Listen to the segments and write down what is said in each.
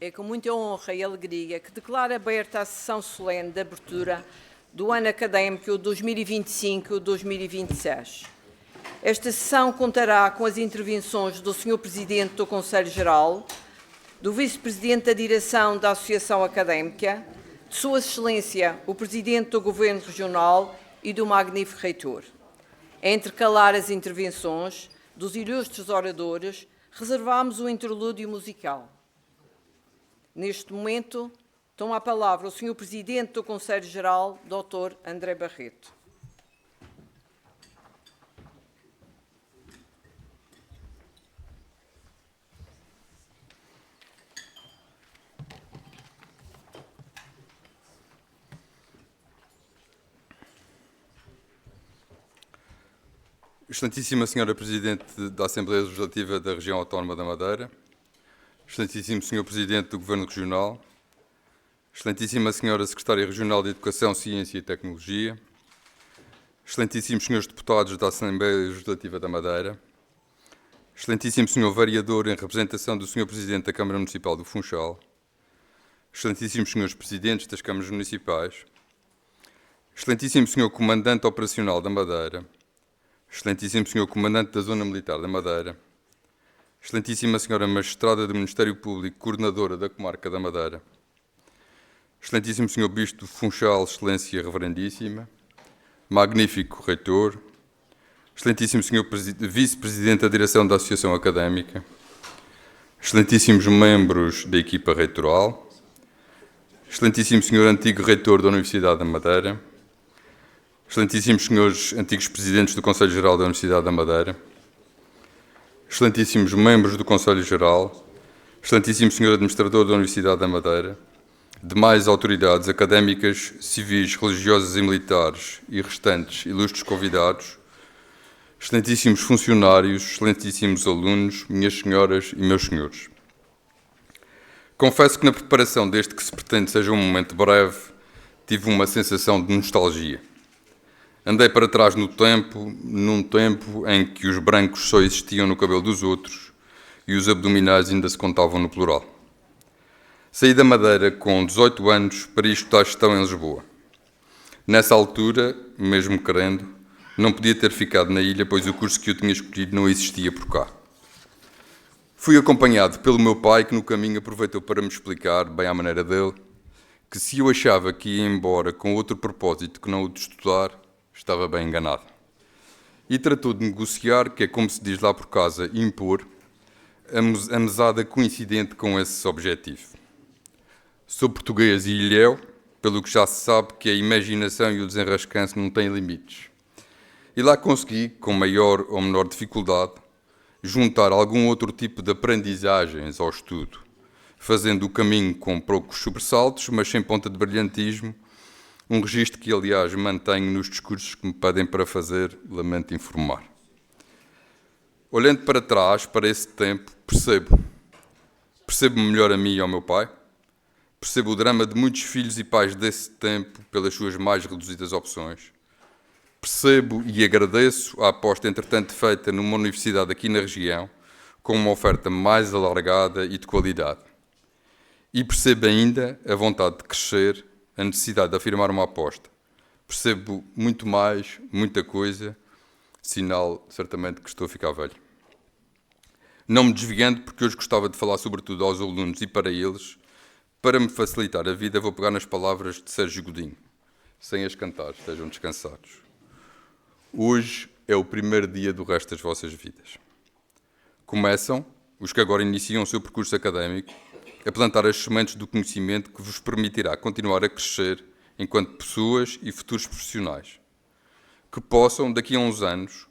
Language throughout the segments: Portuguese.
É com muita honra e alegria que declaro aberta a sessão solene de abertura do ano académico 2025-2026. Esta sessão contará com as intervenções do Sr. Presidente do Conselho Geral, do Vice-Presidente da Direção da Associação Académica, de Sua Excelência, o Presidente do Governo Regional e do magnífico Reitor. A intercalar as intervenções dos ilustres oradores, reservamos o interlúdio musical. Neste momento, toma a palavra o Sr. Presidente do Conselho Geral, Dr. André Barreto. Excelentíssima Senhora Presidente da Assembleia Legislativa da Região Autónoma da Madeira, Excelentíssimo Senhor Presidente do Governo Regional, Excelentíssima Senhora Secretária Regional de Educação, Ciência e Tecnologia, Excelentíssimos Senhores Deputados da Assembleia Legislativa da Madeira, Excelentíssimo Senhor Vereador em representação do Senhor Presidente da Câmara Municipal do Funchal, Excelentíssimos Senhores Presidentes das Câmaras Municipais, Excelentíssimo Senhor Comandante Operacional da Madeira, Excelentíssimo Senhor Comandante da Zona Militar da Madeira, Excelentíssima Senhora Magistrada do Ministério Público, Coordenadora da Comarca da Madeira, Excelentíssimo Senhor Bispo do Funchal, Excelência Reverendíssima, Magnífico Reitor, Excelentíssimo Senhor Vice-Presidente da Direção da Associação Académica, Excelentíssimos membros da equipa reitoral, Excelentíssimo Senhor Antigo Reitor da Universidade da Madeira, Excelentíssimos Senhores Antigos Presidentes do Conselho Geral da Universidade da Madeira, Excelentíssimos membros do Conselho Geral, Excelentíssimo Senhor Administrador da Universidade da Madeira, demais autoridades académicas, civis, religiosas e militares e restantes ilustres convidados, excelentíssimos funcionários, excelentíssimos alunos, minhas senhoras e meus senhores. Confesso que na preparação deste que se pretende seja um momento breve, tive uma sensação de nostalgia. Andei para trás no tempo, num tempo em que os brancos só existiam no cabelo dos outros e os abdominais ainda se contavam no plural. Saí da Madeira com 18 anos para ir estudar gestão em Lisboa. Nessa altura, mesmo querendo, não podia ter ficado na ilha, pois o curso que eu tinha escolhido não existia por cá. Fui acompanhado pelo meu pai, que no caminho aproveitou para me explicar, bem à maneira dele, que se eu achava que ia embora com outro propósito que não o de estudar, estava bem enganado. E tratou de negociar, que é como se diz lá por casa, impor, a mesada coincidente com esse objetivo. Sou português e ilhéu, pelo que já se sabe que a imaginação e o desenrascanço não têm limites. E lá consegui, com maior ou menor dificuldade, juntar algum outro tipo de aprendizagens ao estudo, fazendo o caminho com poucos sobressaltos, mas sem ponta de brilhantismo, um registro que, aliás, mantenho nos discursos que me pedem para fazer, lamento informar. Olhando para trás, para esse tempo, percebo-me melhor a mim e ao meu pai, percebo o drama de muitos filhos e pais desse tempo pelas suas mais reduzidas opções, percebo e agradeço a aposta, entretanto, feita numa universidade aqui na região, com uma oferta mais alargada e de qualidade. E percebo ainda a vontade de crescer, a necessidade de afirmar uma aposta. Percebo muito mais, muita coisa, sinal, certamente, que estou a ficar velho. Não me desviando, porque hoje gostava de falar sobretudo aos alunos e para eles. Para me facilitar a vida, vou pegar nas palavras de Sérgio Godinho. Sem as cantar, estejam descansados. Hoje é o primeiro dia do resto das vossas vidas. Começam, os que agora iniciam o seu percurso académico, a plantar as sementes do conhecimento que vos permitirá continuar a crescer enquanto pessoas e futuros profissionais. Que possam, daqui a uns anos,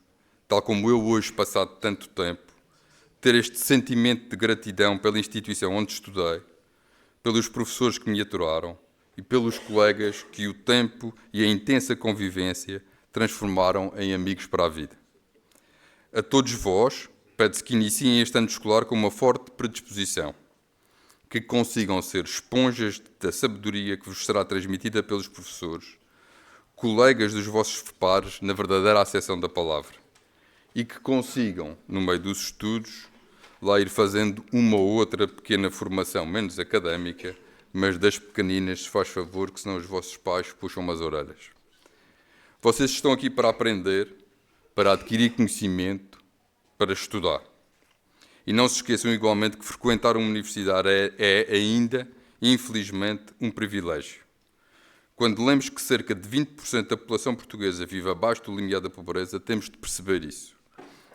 tal como eu hoje, passado tanto tempo, ter este sentimento de gratidão pela instituição onde estudei, pelos professores que me aturaram e pelos colegas que o tempo e a intensa convivência transformaram em amigos para a vida. A todos vós, pede-se que iniciem este ano escolar com uma forte predisposição, que consigam ser esponjas da sabedoria que vos será transmitida pelos professores, colegas dos vossos pares na verdadeira acessão da palavra, e que consigam, no meio dos estudos, lá ir fazendo uma ou outra pequena formação menos académica, mas das pequeninas, se faz favor, que senão os vossos pais puxam as orelhas. Vocês estão aqui para aprender, para adquirir conhecimento, para estudar. E não se esqueçam igualmente que frequentar uma universidade é ainda, infelizmente, um privilégio. Quando lemos que cerca de 20% da população portuguesa vive abaixo do limiar da pobreza, temos de perceber isso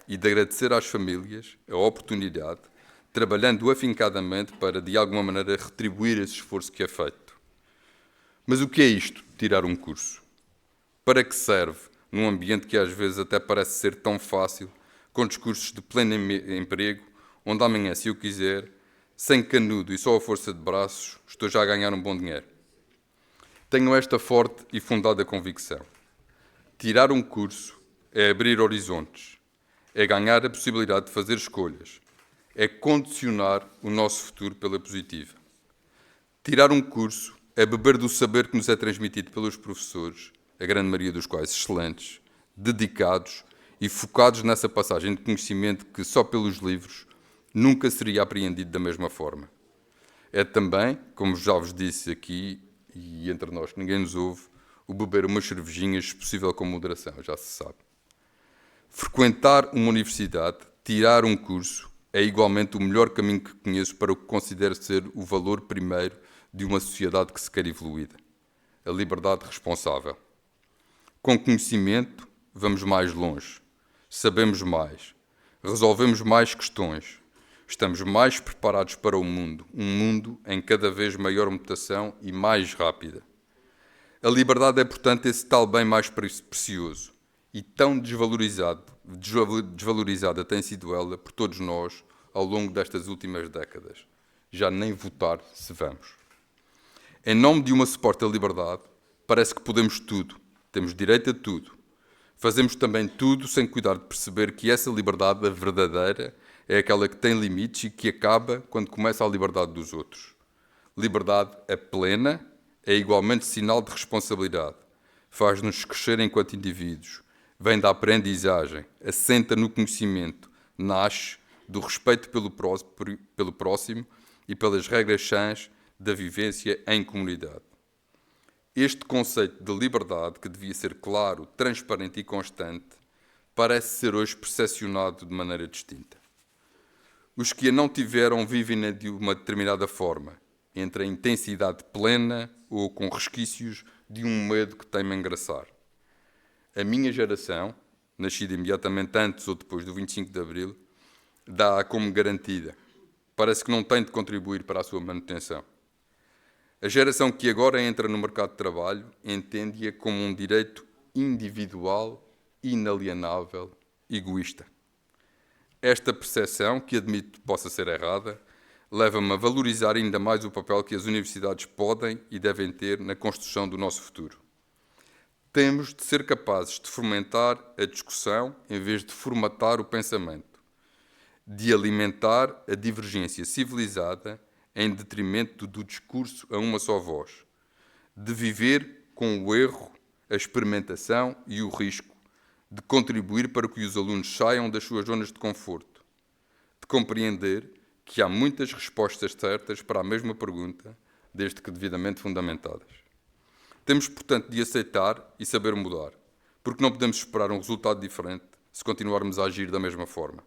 e de agradecer às famílias a oportunidade, trabalhando afincadamente para, de alguma maneira, retribuir esse esforço que é feito. Mas o que é isto, tirar um curso? Para que serve, num ambiente que às vezes até parece ser tão fácil, com discursos de pleno emprego, onde amanhã, se eu quiser, sem canudo e só a força de braços, estou já a ganhar um bom dinheiro? Tenho esta forte e fundada convicção. Tirar um curso é abrir horizontes, é ganhar a possibilidade de fazer escolhas, é condicionar o nosso futuro pela positiva. Tirar um curso é beber do saber que nos é transmitido pelos professores, a grande maioria dos quais excelentes, dedicados e focados nessa passagem de conhecimento que só pelos livros nunca seria apreendido da mesma forma. É também, como já vos disse aqui, e entre nós que ninguém nos ouve, o beber umas cervejinhas, se possível com moderação, já se sabe. Frequentar uma universidade, tirar um curso, é igualmente o melhor caminho que conheço para o que considero ser o valor primeiro de uma sociedade que se quer evoluída. A liberdade responsável. Com conhecimento, vamos mais longe, sabemos mais, resolvemos mais questões, estamos mais preparados para o mundo, um mundo em cada vez maior mutação e mais rápida. A liberdade é, portanto, esse tal bem mais precioso e tão desvalorizada tem sido ela por todos nós ao longo destas últimas décadas. Já nem votar se vamos. Em nome de uma suposta liberdade, parece que podemos tudo, temos direito a tudo. Fazemos também tudo sem cuidar de perceber que essa liberdade, a verdadeira, é aquela que tem limites e que acaba quando começa a liberdade dos outros. Liberdade é plena, é igualmente sinal de responsabilidade. Faz-nos crescer enquanto indivíduos, vem da aprendizagem, assenta no conhecimento, nasce do respeito pelo próximo e pelas regras sãs da vivência em comunidade. Este conceito de liberdade, que devia ser claro, transparente e constante, parece ser hoje percepcionado de maneira distinta. Os que a não tiveram vivem-na de uma determinada forma, entre a intensidade plena ou com resquícios de um medo que teima engraçar. A minha geração, nascida imediatamente antes ou depois do 25 de Abril, dá-a como garantida. Parece que não tem de contribuir para a sua manutenção. A geração que agora entra no mercado de trabalho entende-a como um direito individual, inalienável, egoísta. Esta percepção, que admito possa ser errada, leva-me a valorizar ainda mais o papel que as universidades podem e devem ter na construção do nosso futuro. Temos de ser capazes de fomentar a discussão em vez de formatar o pensamento, de alimentar a divergência civilizada em detrimento do discurso a uma só voz, de viver com o erro, a experimentação e o risco, de contribuir para que os alunos saiam das suas zonas de conforto, de compreender que há muitas respostas certas para a mesma pergunta, desde que devidamente fundamentadas. Temos, portanto, de aceitar e saber mudar, porque não podemos esperar um resultado diferente se continuarmos a agir da mesma forma.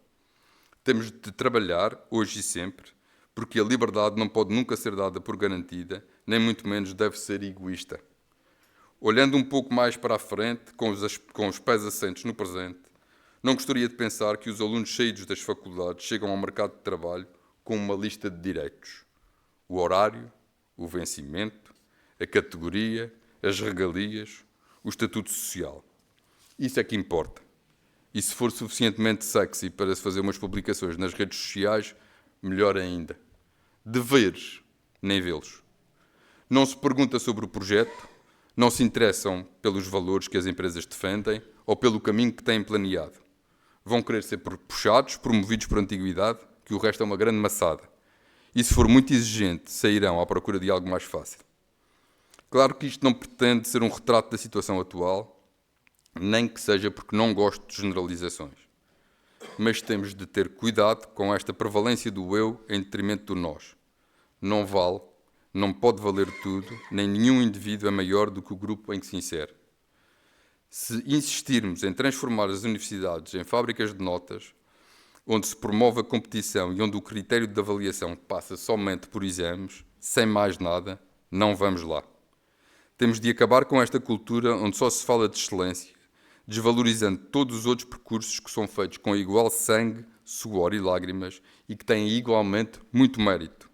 Temos de trabalhar, hoje e sempre, porque a liberdade não pode nunca ser dada por garantida, nem muito menos deve ser egoísta. Olhando um pouco mais para a frente, com os pés assentes no presente, não gostaria de pensar que os alunos saídos das faculdades chegam ao mercado de trabalho com uma lista de direitos. O horário, o vencimento, a categoria, as regalias, o estatuto social. Isso é que importa. E se for suficientemente sexy para se fazer umas publicações nas redes sociais, melhor ainda. Deveres, nem vê-los. Não se pergunta sobre o projeto, não se interessam pelos valores que as empresas defendem ou pelo caminho que têm planeado. Vão querer ser puxados, promovidos por antiguidade, que o resto é uma grande maçada. E se for muito exigente, sairão à procura de algo mais fácil. Claro que isto não pretende ser um retrato da situação atual, nem que seja porque não gosto de generalizações. mas temos de ter cuidado com esta prevalência do eu em detrimento do nós. Não vale, não pode valer tudo, nem nenhum indivíduo é maior do que o grupo em que se insere. Se insistirmos em transformar as universidades em fábricas de notas, onde se promove a competição e onde o critério de avaliação passa somente por exames, sem mais nada, não vamos lá. Temos de acabar com esta cultura onde só se fala de excelência, desvalorizando todos os outros percursos que são feitos com igual sangue, suor e lágrimas e que têm igualmente muito mérito.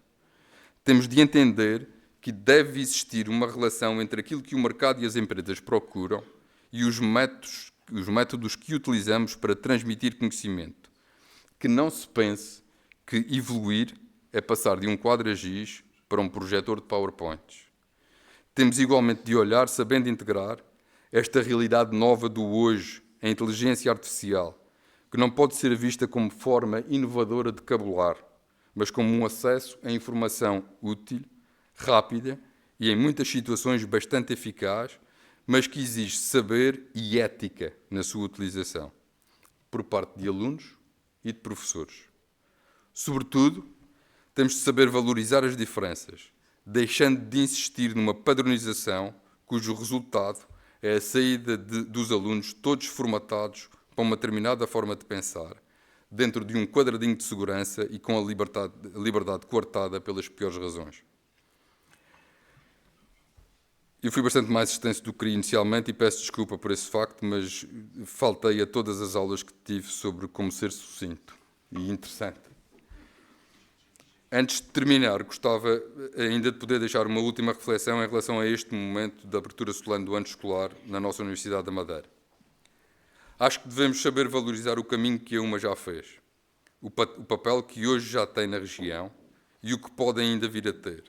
Temos de entender que deve existir uma relação entre aquilo que o mercado e as empresas procuram e os métodos que utilizamos para transmitir conhecimento. Que não se pense que evoluir é passar de um quadro a giz para um projetor de PowerPoints. Temos igualmente de olhar, sabendo integrar, esta realidade nova do hoje, a inteligência artificial, que não pode ser vista como forma inovadora de cabular, mas como um acesso a informação útil, rápida e, em muitas situações, bastante eficaz, mas que exige saber e ética na sua utilização, por parte de alunos e de professores. Sobretudo, temos de saber valorizar as diferenças, deixando de insistir numa padronização cujo resultado é a saída dos alunos todos formatados para uma determinada forma de pensar, dentro de um quadradinho de segurança e com a liberdade coartada pelas piores razões. Eu fui bastante mais extenso do que queria inicialmente e peço desculpa por esse facto, mas faltei a todas as aulas que tive sobre como ser sucinto e interessante. Antes de terminar, gostava ainda de poder deixar uma última reflexão em relação a este momento da abertura solene do ano escolar na nossa Universidade da Madeira. Acho que devemos saber valorizar o caminho que a UMA já fez, o papel que hoje já tem na região e o que pode ainda vir a ter,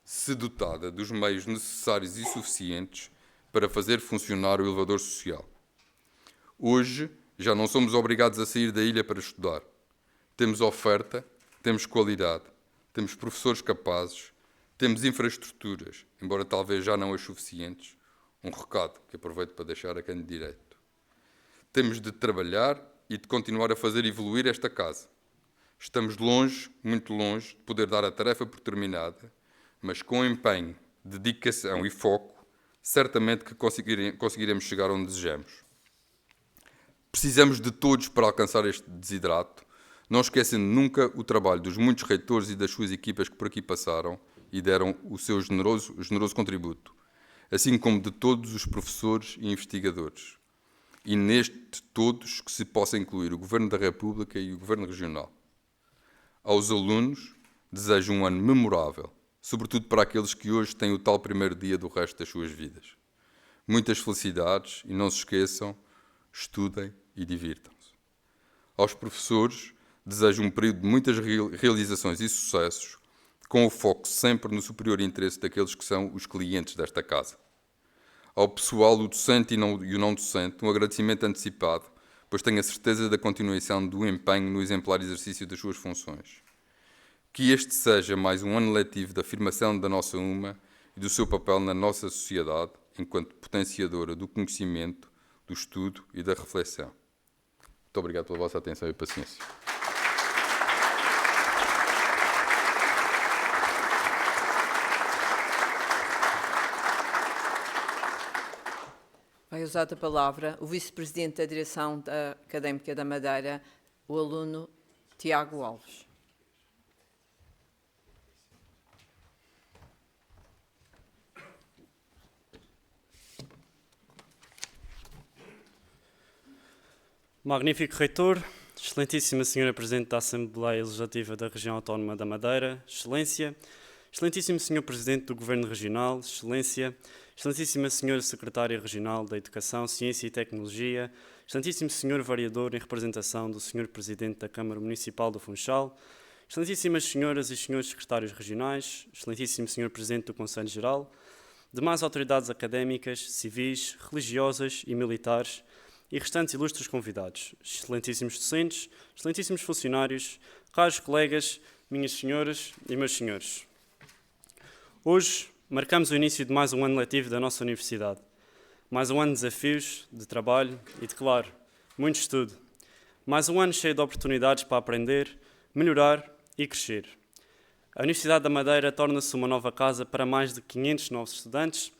se dotada dos meios necessários e suficientes para fazer funcionar o elevador social. Hoje já não somos obrigados a sair da ilha para estudar. Temos oferta, temos qualidade, temos professores capazes, temos infraestruturas, embora talvez já não as suficientes. Um recado que aproveito para deixar a quem de direito. Temos de trabalhar e de continuar a fazer evoluir esta casa. Estamos longe, muito longe, de poder dar a tarefa por terminada, mas com empenho, dedicação e foco, certamente que conseguiremos chegar onde desejamos. Precisamos de todos para alcançar este desidrato, não esquecendo nunca o trabalho dos muitos reitores e das suas equipas que por aqui passaram e deram o seu generoso contributo, assim como de todos os professores e investigadores. E neste todos que se possa incluir o Governo da República e o Governo Regional. Aos alunos, desejo um ano memorável, sobretudo para aqueles que hoje têm o tal primeiro dia do resto das suas vidas. Muitas felicidades e não se esqueçam, estudem e divirtam-se. Aos professores, desejo um período de muitas realizações e sucessos, com o foco sempre no superior interesse daqueles que são os clientes desta casa. Ao pessoal, o docente e o não docente, um agradecimento antecipado, pois tenho a certeza da continuação do empenho no exemplar exercício das suas funções. Que este seja mais um ano letivo de afirmação da nossa UMA e do seu papel na nossa sociedade, enquanto potenciadora do conhecimento, do estudo e da reflexão. Muito obrigado pela vossa atenção e paciência. Vai usar a palavra o Vice-Presidente da Direção Académica da Madeira, o aluno Tiago Alves. Magnífico Reitor, Excelentíssima Senhora Presidente da Assembleia Legislativa da Região Autónoma da Madeira, Excelência, Excelentíssimo Senhor Presidente do Governo Regional, Excelência, Excelentíssima Senhora Secretária Regional da Educação, Ciência e Tecnologia, Excelentíssimo Senhor Vereador em representação do Senhor Presidente da Câmara Municipal do Funchal, Excelentíssimas Senhoras e Senhores Secretários Regionais, Excelentíssimo Senhor Presidente do Conselho Geral, demais autoridades académicas, civis, religiosas e militares, e restantes ilustres convidados, excelentíssimos docentes, excelentíssimos funcionários, caros colegas, minhas senhoras e meus senhores. Hoje marcamos o início de mais um ano letivo da nossa universidade. Mais um ano de desafios, de trabalho e de, claro, muito estudo. Mais um ano cheio de oportunidades para aprender, melhorar e crescer. A Universidade da Madeira torna-se uma nova casa para mais de 500 novos estudantes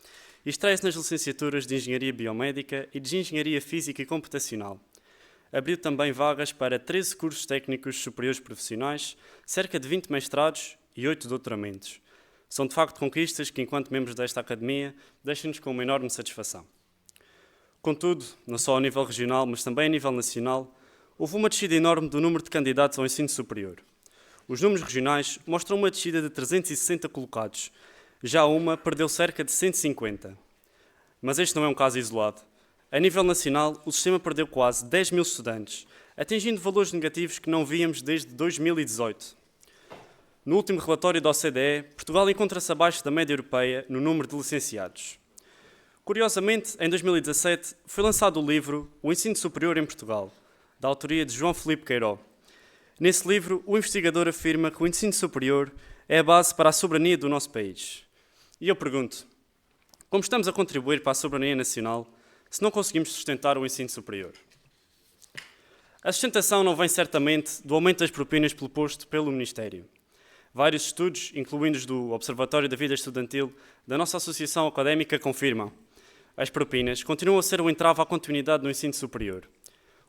e estreia-se nas licenciaturas de Engenharia Biomédica e de Engenharia Física e Computacional. Abriu também vagas para 13 cursos técnicos superiores profissionais, cerca de 20 mestrados e 8 doutoramentos. São de facto conquistas que, enquanto membros desta academia, deixam-nos com uma enorme satisfação. Contudo, não só a nível regional, mas também a nível nacional, houve uma descida enorme do número de candidatos ao ensino superior. Os números regionais mostram uma descida de 360 colocados, já uma perdeu cerca de 150. Mas este não é um caso isolado. A nível nacional, o sistema perdeu quase 10 mil estudantes, atingindo valores negativos que não víamos desde 2018. No último relatório da OCDE, Portugal encontra-se abaixo da média europeia no número de licenciados. Curiosamente, em 2017, foi lançado o livro O Ensino Superior em Portugal, da autoria de João Filipe Queiró. Nesse livro, o investigador afirma que o ensino superior é a base para a soberania do nosso país. E eu pergunto, como estamos a contribuir para a soberania nacional se não conseguimos sustentar o ensino superior? A sustentação não vem certamente do aumento das propinas proposto pelo Ministério. Vários estudos, incluindo os do Observatório da Vida Estudantil da nossa Associação Académica, confirmam. As propinas continuam a ser um entrave à continuidade no ensino superior.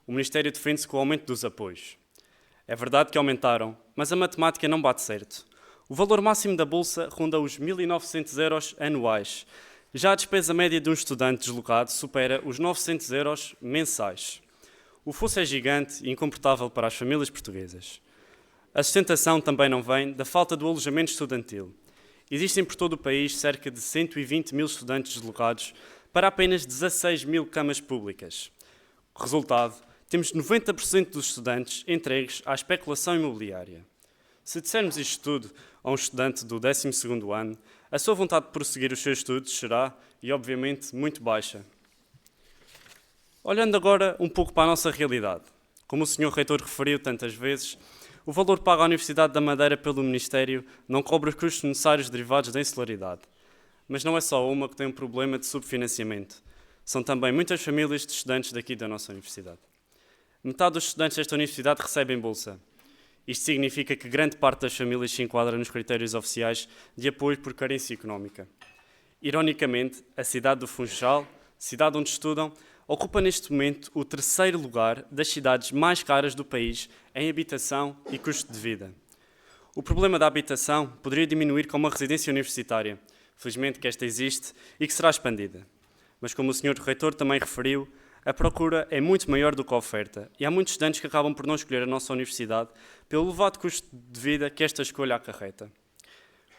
O Ministério defende-se com o aumento dos apoios. É verdade que aumentaram, mas a matemática não bate certo. O valor máximo da bolsa ronda os 1.900 euros anuais. Já a despesa média de um estudante deslocado supera os 900 euros mensais. O fosso é gigante e incomportável para as famílias portuguesas. A sustentação também não vem da falta do alojamento estudantil. Existem por todo o país cerca de 120 mil estudantes deslocados para apenas 16 mil camas públicas. Resultado, temos 90% dos estudantes entregues à especulação imobiliária. Se dissermos isto tudo a um estudante do 12º ano, a sua vontade de prosseguir os seus estudos será, e obviamente, muito baixa. Olhando agora um pouco para a nossa realidade. Como o Sr. Reitor referiu tantas vezes, o valor pago à Universidade da Madeira pelo Ministério não cobre os custos necessários derivados da insularidade. Mas não é só uma que tem um problema de subfinanciamento. São também muitas famílias de estudantes daqui da nossa universidade. Metade dos estudantes desta universidade recebem bolsa. Isto significa que grande parte das famílias se enquadra nos critérios oficiais de apoio por carência económica. Ironicamente, a cidade do Funchal, cidade onde estudam, ocupa neste momento o 3º lugar das cidades mais caras do país em habitação e custo de vida. O problema da habitação poderia diminuir com uma residência universitária, felizmente que esta existe e que será expandida. Mas como o Sr. Reitor também referiu, a procura é muito maior do que a oferta e há muitos estudantes que acabam por não escolher a nossa universidade pelo elevado custo de vida que esta escolha acarreta.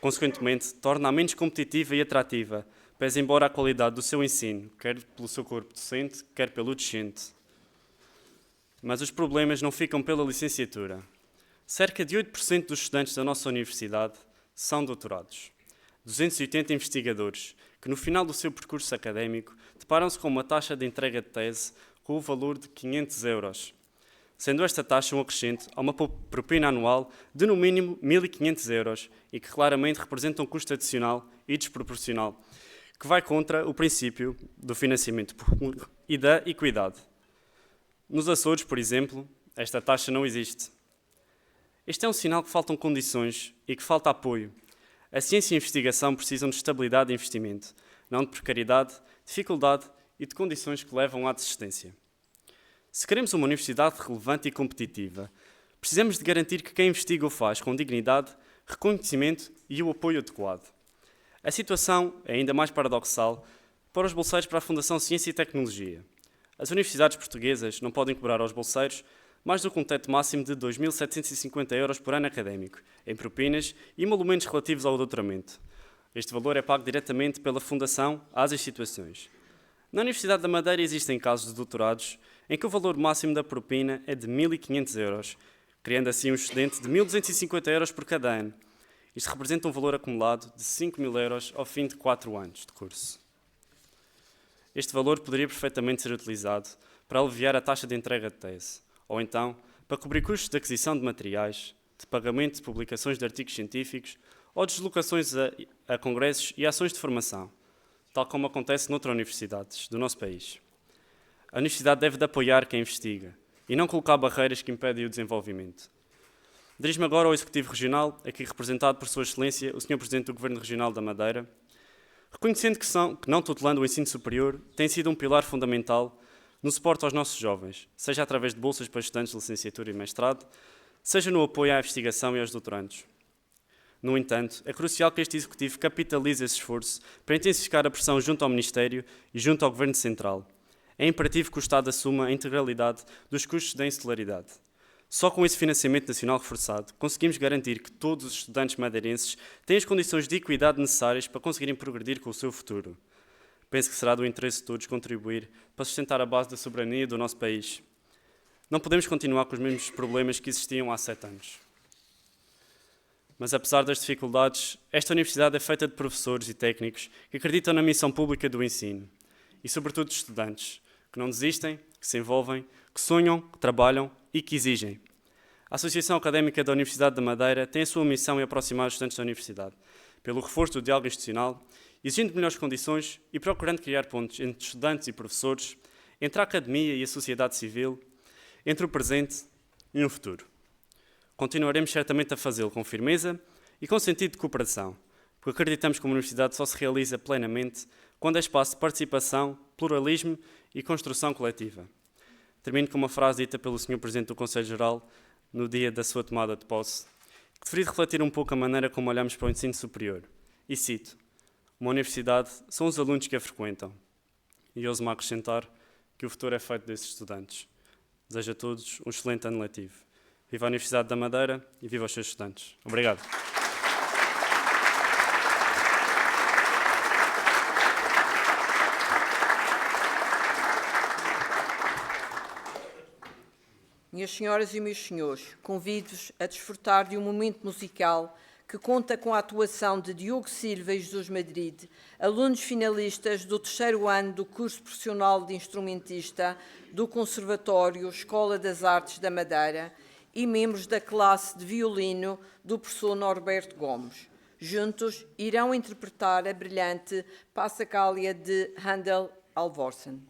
Consequentemente, torna-a menos competitiva e atrativa, pese embora a qualidade do seu ensino, quer pelo seu corpo docente, quer pelo discente. Mas os problemas não ficam pela licenciatura. Cerca de 8% dos estudantes da nossa universidade são doutorados. 280 investigadores, que no final do seu percurso académico deparam-se com uma taxa de entrega de tese com o valor de 500 euros, sendo esta taxa um acrescente a uma propina anual de no mínimo 1.500 euros e que claramente representa um custo adicional e desproporcional, que vai contra o princípio do financiamento público e da equidade. Nos Açores, por exemplo, esta taxa não existe. Este é um sinal que faltam condições e que falta apoio. A ciência e a investigação precisam de estabilidade de investimento, não de precariedade, dificuldade e de condições que levam à desistência. Se queremos uma universidade relevante e competitiva, precisamos de garantir que quem investiga o faz com dignidade, reconhecimento e o apoio adequado. A situação é ainda mais paradoxal para os bolseiros para a Fundação Ciência e Tecnologia. As universidades portuguesas não podem cobrar aos bolseiros mais do que um teto máximo de 2.750 euros por ano académico, em propinas e emolumentos relativos ao doutoramento. Este valor é pago diretamente pela Fundação às instituições. Na Universidade da Madeira existem casos de doutorados em que o valor máximo da propina é de 1.500 euros, criando assim um excedente de 1.250 euros por cada ano. Isto representa um valor acumulado de 5.000 euros ao fim de 4 anos de curso. Este valor poderia perfeitamente ser utilizado para aliviar a taxa de entrega de tese, ou então para cobrir custos de aquisição de materiais, de pagamento de publicações de artigos científicos ou deslocações a congressos e ações de formação, tal como acontece noutras universidades do nosso país. A universidade deve de apoiar quem investiga, e não colocar barreiras que impedem o desenvolvimento. Dirijo-me agora ao Executivo Regional, aqui representado por Sua Excelência, o Sr. Presidente do Governo Regional da Madeira, reconhecendo que não tutelando o ensino superior, tem sido um pilar fundamental no suporte aos nossos jovens, seja através de bolsas para estudantes de licenciatura e mestrado, seja no apoio à investigação e aos doutorandos. No entanto, é crucial que este Executivo capitalize esse esforço para intensificar a pressão junto ao Ministério e junto ao Governo Central. É imperativo que o Estado assuma a integralidade dos custos da insularidade. Só com esse financiamento nacional reforçado, conseguimos garantir que todos os estudantes madeirenses têm as condições de equidade necessárias para conseguirem progredir com o seu futuro. Penso que será do interesse de todos contribuir para sustentar a base da soberania do nosso país. Não podemos continuar com os mesmos problemas que existiam há 7 anos. Mas, apesar das dificuldades, esta universidade é feita de professores e técnicos que acreditam na missão pública do ensino e, sobretudo, de estudantes, que não desistem, que se envolvem, que sonham, que trabalham e que exigem. A Associação Académica da Universidade da Madeira tem a sua missão em aproximar os estudantes da universidade, pelo reforço do diálogo institucional, exigindo melhores condições e procurando criar pontos entre estudantes e professores, entre a academia e a sociedade civil, entre o presente e o futuro. Continuaremos certamente a fazê-lo com firmeza e com sentido de cooperação, porque acreditamos que uma universidade só se realiza plenamente quando é espaço de participação, pluralismo e construção coletiva. Termino com uma frase dita pelo Sr. Presidente do Conselho Geral no dia da sua tomada de posse, que deveria refletir um pouco a maneira como olhamos para o ensino superior. E cito: uma universidade são os alunos que a frequentam. E ouso-me acrescentar que o futuro é feito desses estudantes. Desejo a todos um excelente ano letivo. Viva a Universidade da Madeira e viva os seus estudantes. Obrigado. Minhas senhoras e meus senhores, convido-vos a desfrutar de um momento musical que conta com a atuação de Diogo Silva e Jesus Madrid, alunos finalistas do 3º ano do curso profissional de instrumentista do Conservatório Escola das Artes da Madeira e membros da classe de violino do professor Norberto Gomes. Juntos irão interpretar a brilhante Passacaglia de Handel Alvorsen.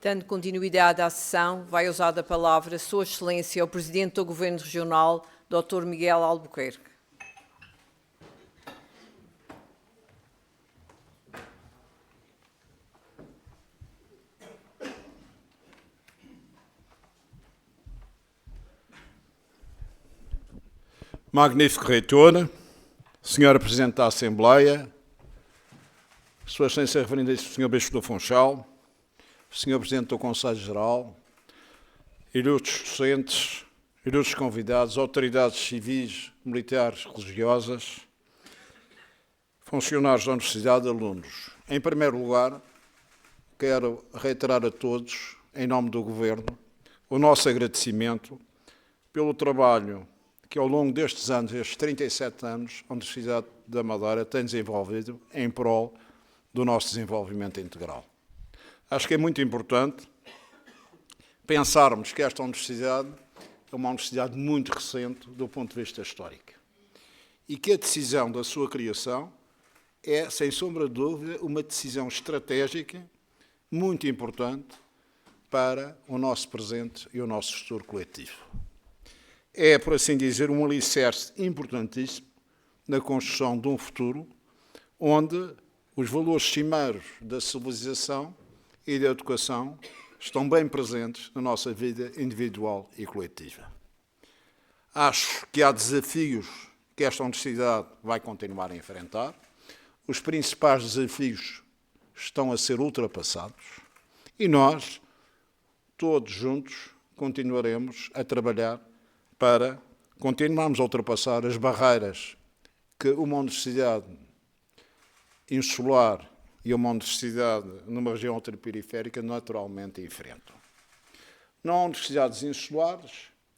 Dando continuidade à sessão, vai usar a palavra Sua Excelência, o Presidente do Governo Regional, Dr. Miguel Albuquerque. Magnífico Reitor, Senhora Presidente da Assembleia, Sua Excelência Reverendíssimo Sr. Bispo do Funchal, Sr. Presidente do Conselho Geral, ilustres docentes, ilustres convidados, autoridades civis, militares, religiosas, funcionários da Universidade, alunos. Em primeiro lugar, quero reiterar a todos, em nome do Governo, o nosso agradecimento pelo trabalho que ao longo destes anos, estes 37 anos, a Universidade da Madeira tem desenvolvido em prol do nosso desenvolvimento integral. Acho que é muito importante pensarmos que esta universidade é uma universidade muito recente do ponto de vista histórico e que a decisão da sua criação é, sem sombra de dúvida, uma decisão estratégica muito importante para o nosso presente e o nosso futuro coletivo. É, por assim dizer, um alicerce importantíssimo na construção de um futuro onde os valores cimeiros da civilização e da educação estão bem presentes na nossa vida individual e coletiva. Acho que há desafios que esta universidade vai continuar a enfrentar. Os principais desafios estão a ser ultrapassados e nós, todos juntos, continuaremos a trabalhar para continuarmos a ultrapassar as barreiras que uma universidade insular e uma universidade numa região ultraperiférica naturalmente enfrentam. Não há universidades insulares,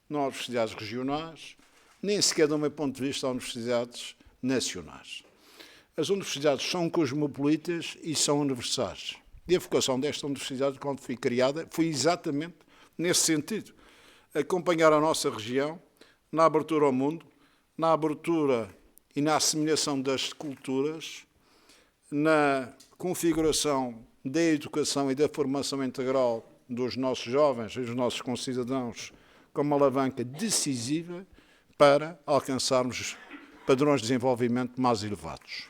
não há universidades regionais, nem sequer, do meu ponto de vista, há universidades nacionais. As universidades são cosmopolitas e são universais. E a vocação desta universidade, quando foi criada, foi exatamente nesse sentido. Acompanhar a nossa região na abertura ao mundo, na abertura e na assimilação das culturas, na configuração da educação e da formação integral dos nossos jovens e dos nossos concidadãos como uma alavanca decisiva para alcançarmos padrões de desenvolvimento mais elevados.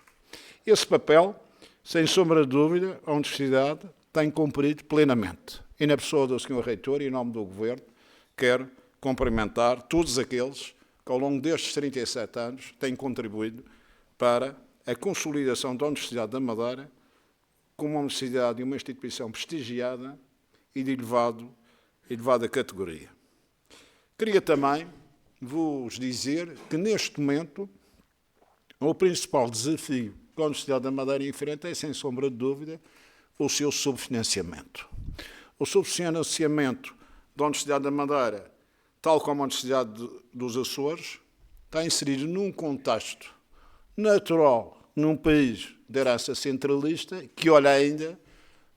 Esse papel, sem sombra de dúvida, a Universidade tem cumprido plenamente. E na pessoa do Sr. Reitor e em nome do Governo, quero cumprimentar todos aqueles que ao longo destes 37 anos têm contribuído para a consolidação da Universidade da Madeira como uma universidade e uma instituição prestigiada e de elevada categoria. Queria também vos dizer que neste momento o principal desafio que a Universidade da Madeira enfrenta é, sem sombra de dúvida, o seu subfinanciamento. O subfinanciamento da Universidade da Madeira, tal como a Universidade dos Açores, está inserido num contexto natural, num país de herança centralista, que olha ainda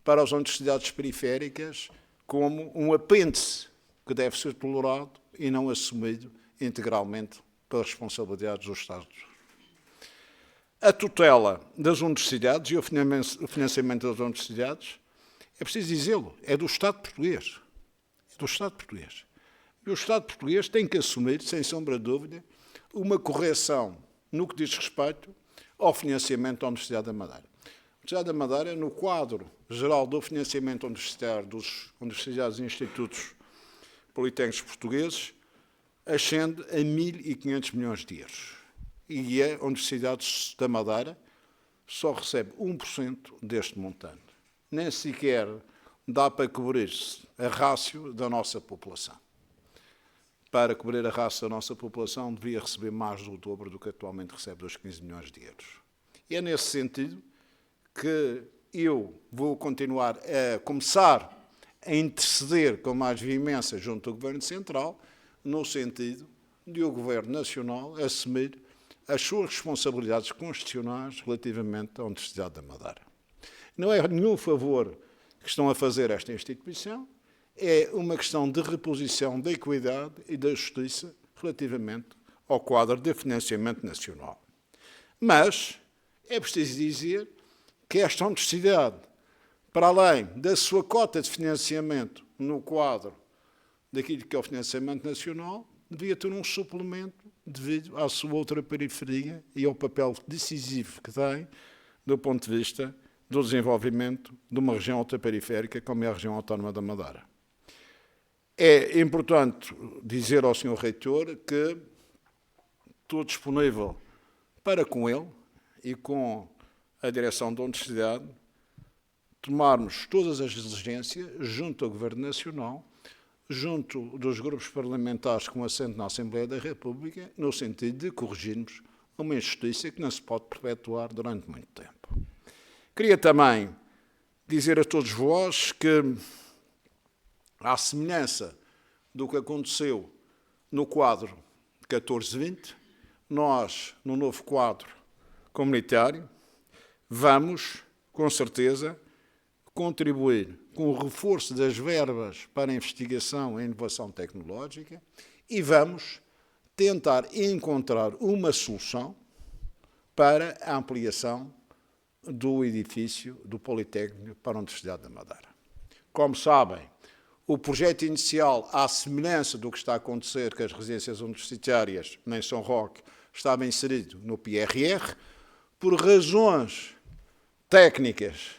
para as universidades periféricas como um apêndice que deve ser tolerado e não assumido integralmente pelas responsabilidades do Estado. A tutela das universidades e o financiamento das universidades, é preciso dizê-lo, é do Estado português. Do Estado português. E o Estado português tem que assumir, sem sombra de dúvida, uma correção no que diz respeito ao financiamento da Universidade da Madeira. A Universidade da Madeira, no quadro geral do financiamento universitário dos universidades e institutos politécnicos portugueses, ascende a 1.500 milhões de euros. E a Universidade da Madeira só recebe 1% deste montante. Nem sequer dá para cobrir-se a rácio da nossa população. Para cobrir a rácio da nossa população, devia receber mais do dobro do que atualmente recebe, dos 15 milhões de euros. E é nesse sentido que eu vou continuar a começar a interceder com mais veemência junto ao Governo Central, no sentido de o Governo Nacional assumir as suas responsabilidades constitucionais relativamente à Universidade da Madeira. Não é nenhum favor que estão a fazer esta instituição, é uma questão de reposição da equidade e da justiça relativamente ao quadro de financiamento nacional. Mas é preciso dizer que esta universidade, para além da sua cota de financiamento no quadro daquilo que é o financiamento nacional, devia ter um suplemento devido à sua outra periferia e ao papel decisivo que tem do ponto de vista do desenvolvimento de uma região ultraperiférica como é a região autónoma da Madeira. É importante dizer ao Sr. Reitor que estou disponível para com ele e com a direção da Universidade tomarmos todas as diligências junto ao Governo Nacional, junto dos grupos parlamentares com assento na Assembleia da República, no sentido de corrigirmos uma injustiça que não se pode perpetuar durante muito tempo. Queria também dizer a todos vós que, à semelhança do que aconteceu no quadro 14-20, nós, no novo quadro comunitário, vamos, com certeza, contribuir com o reforço das verbas para a investigação e inovação tecnológica e vamos tentar encontrar uma solução para a ampliação do edifício do Politécnico para a Universidade da Madeira. Como sabem, o projeto inicial, à semelhança do que está a acontecer com as residências universitárias em São Roque, estava inserido no PRR. Por razões técnicas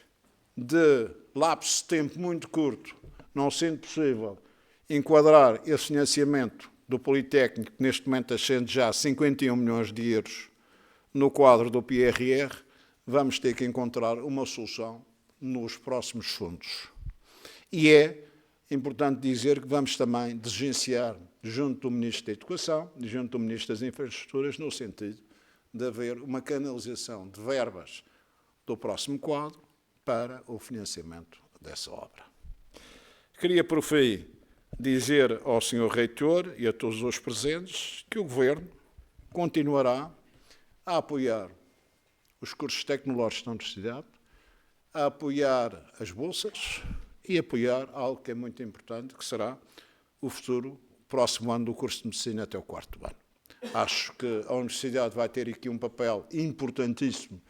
de lapso de tempo muito curto, não sendo possível enquadrar esse financiamento do Politécnico, que neste momento ascende já a 51 milhões de euros no quadro do PRR, vamos ter que encontrar uma solução nos próximos fundos. E é importante dizer que vamos também diligenciar junto do Ministro da Educação e junto do Ministro das Infraestruturas no sentido de haver uma canalização de verbas do próximo quadro para o financiamento dessa obra. Queria, por fim, dizer ao Sr. Reitor e a todos os presentes que o Governo continuará a apoiar os cursos tecnológicos da Universidade, a apoiar as bolsas e apoiar algo que é muito importante, que será o futuro próximo ano do curso de Medicina até o 4º ano. Acho que a Universidade vai ter aqui um papel importantíssimo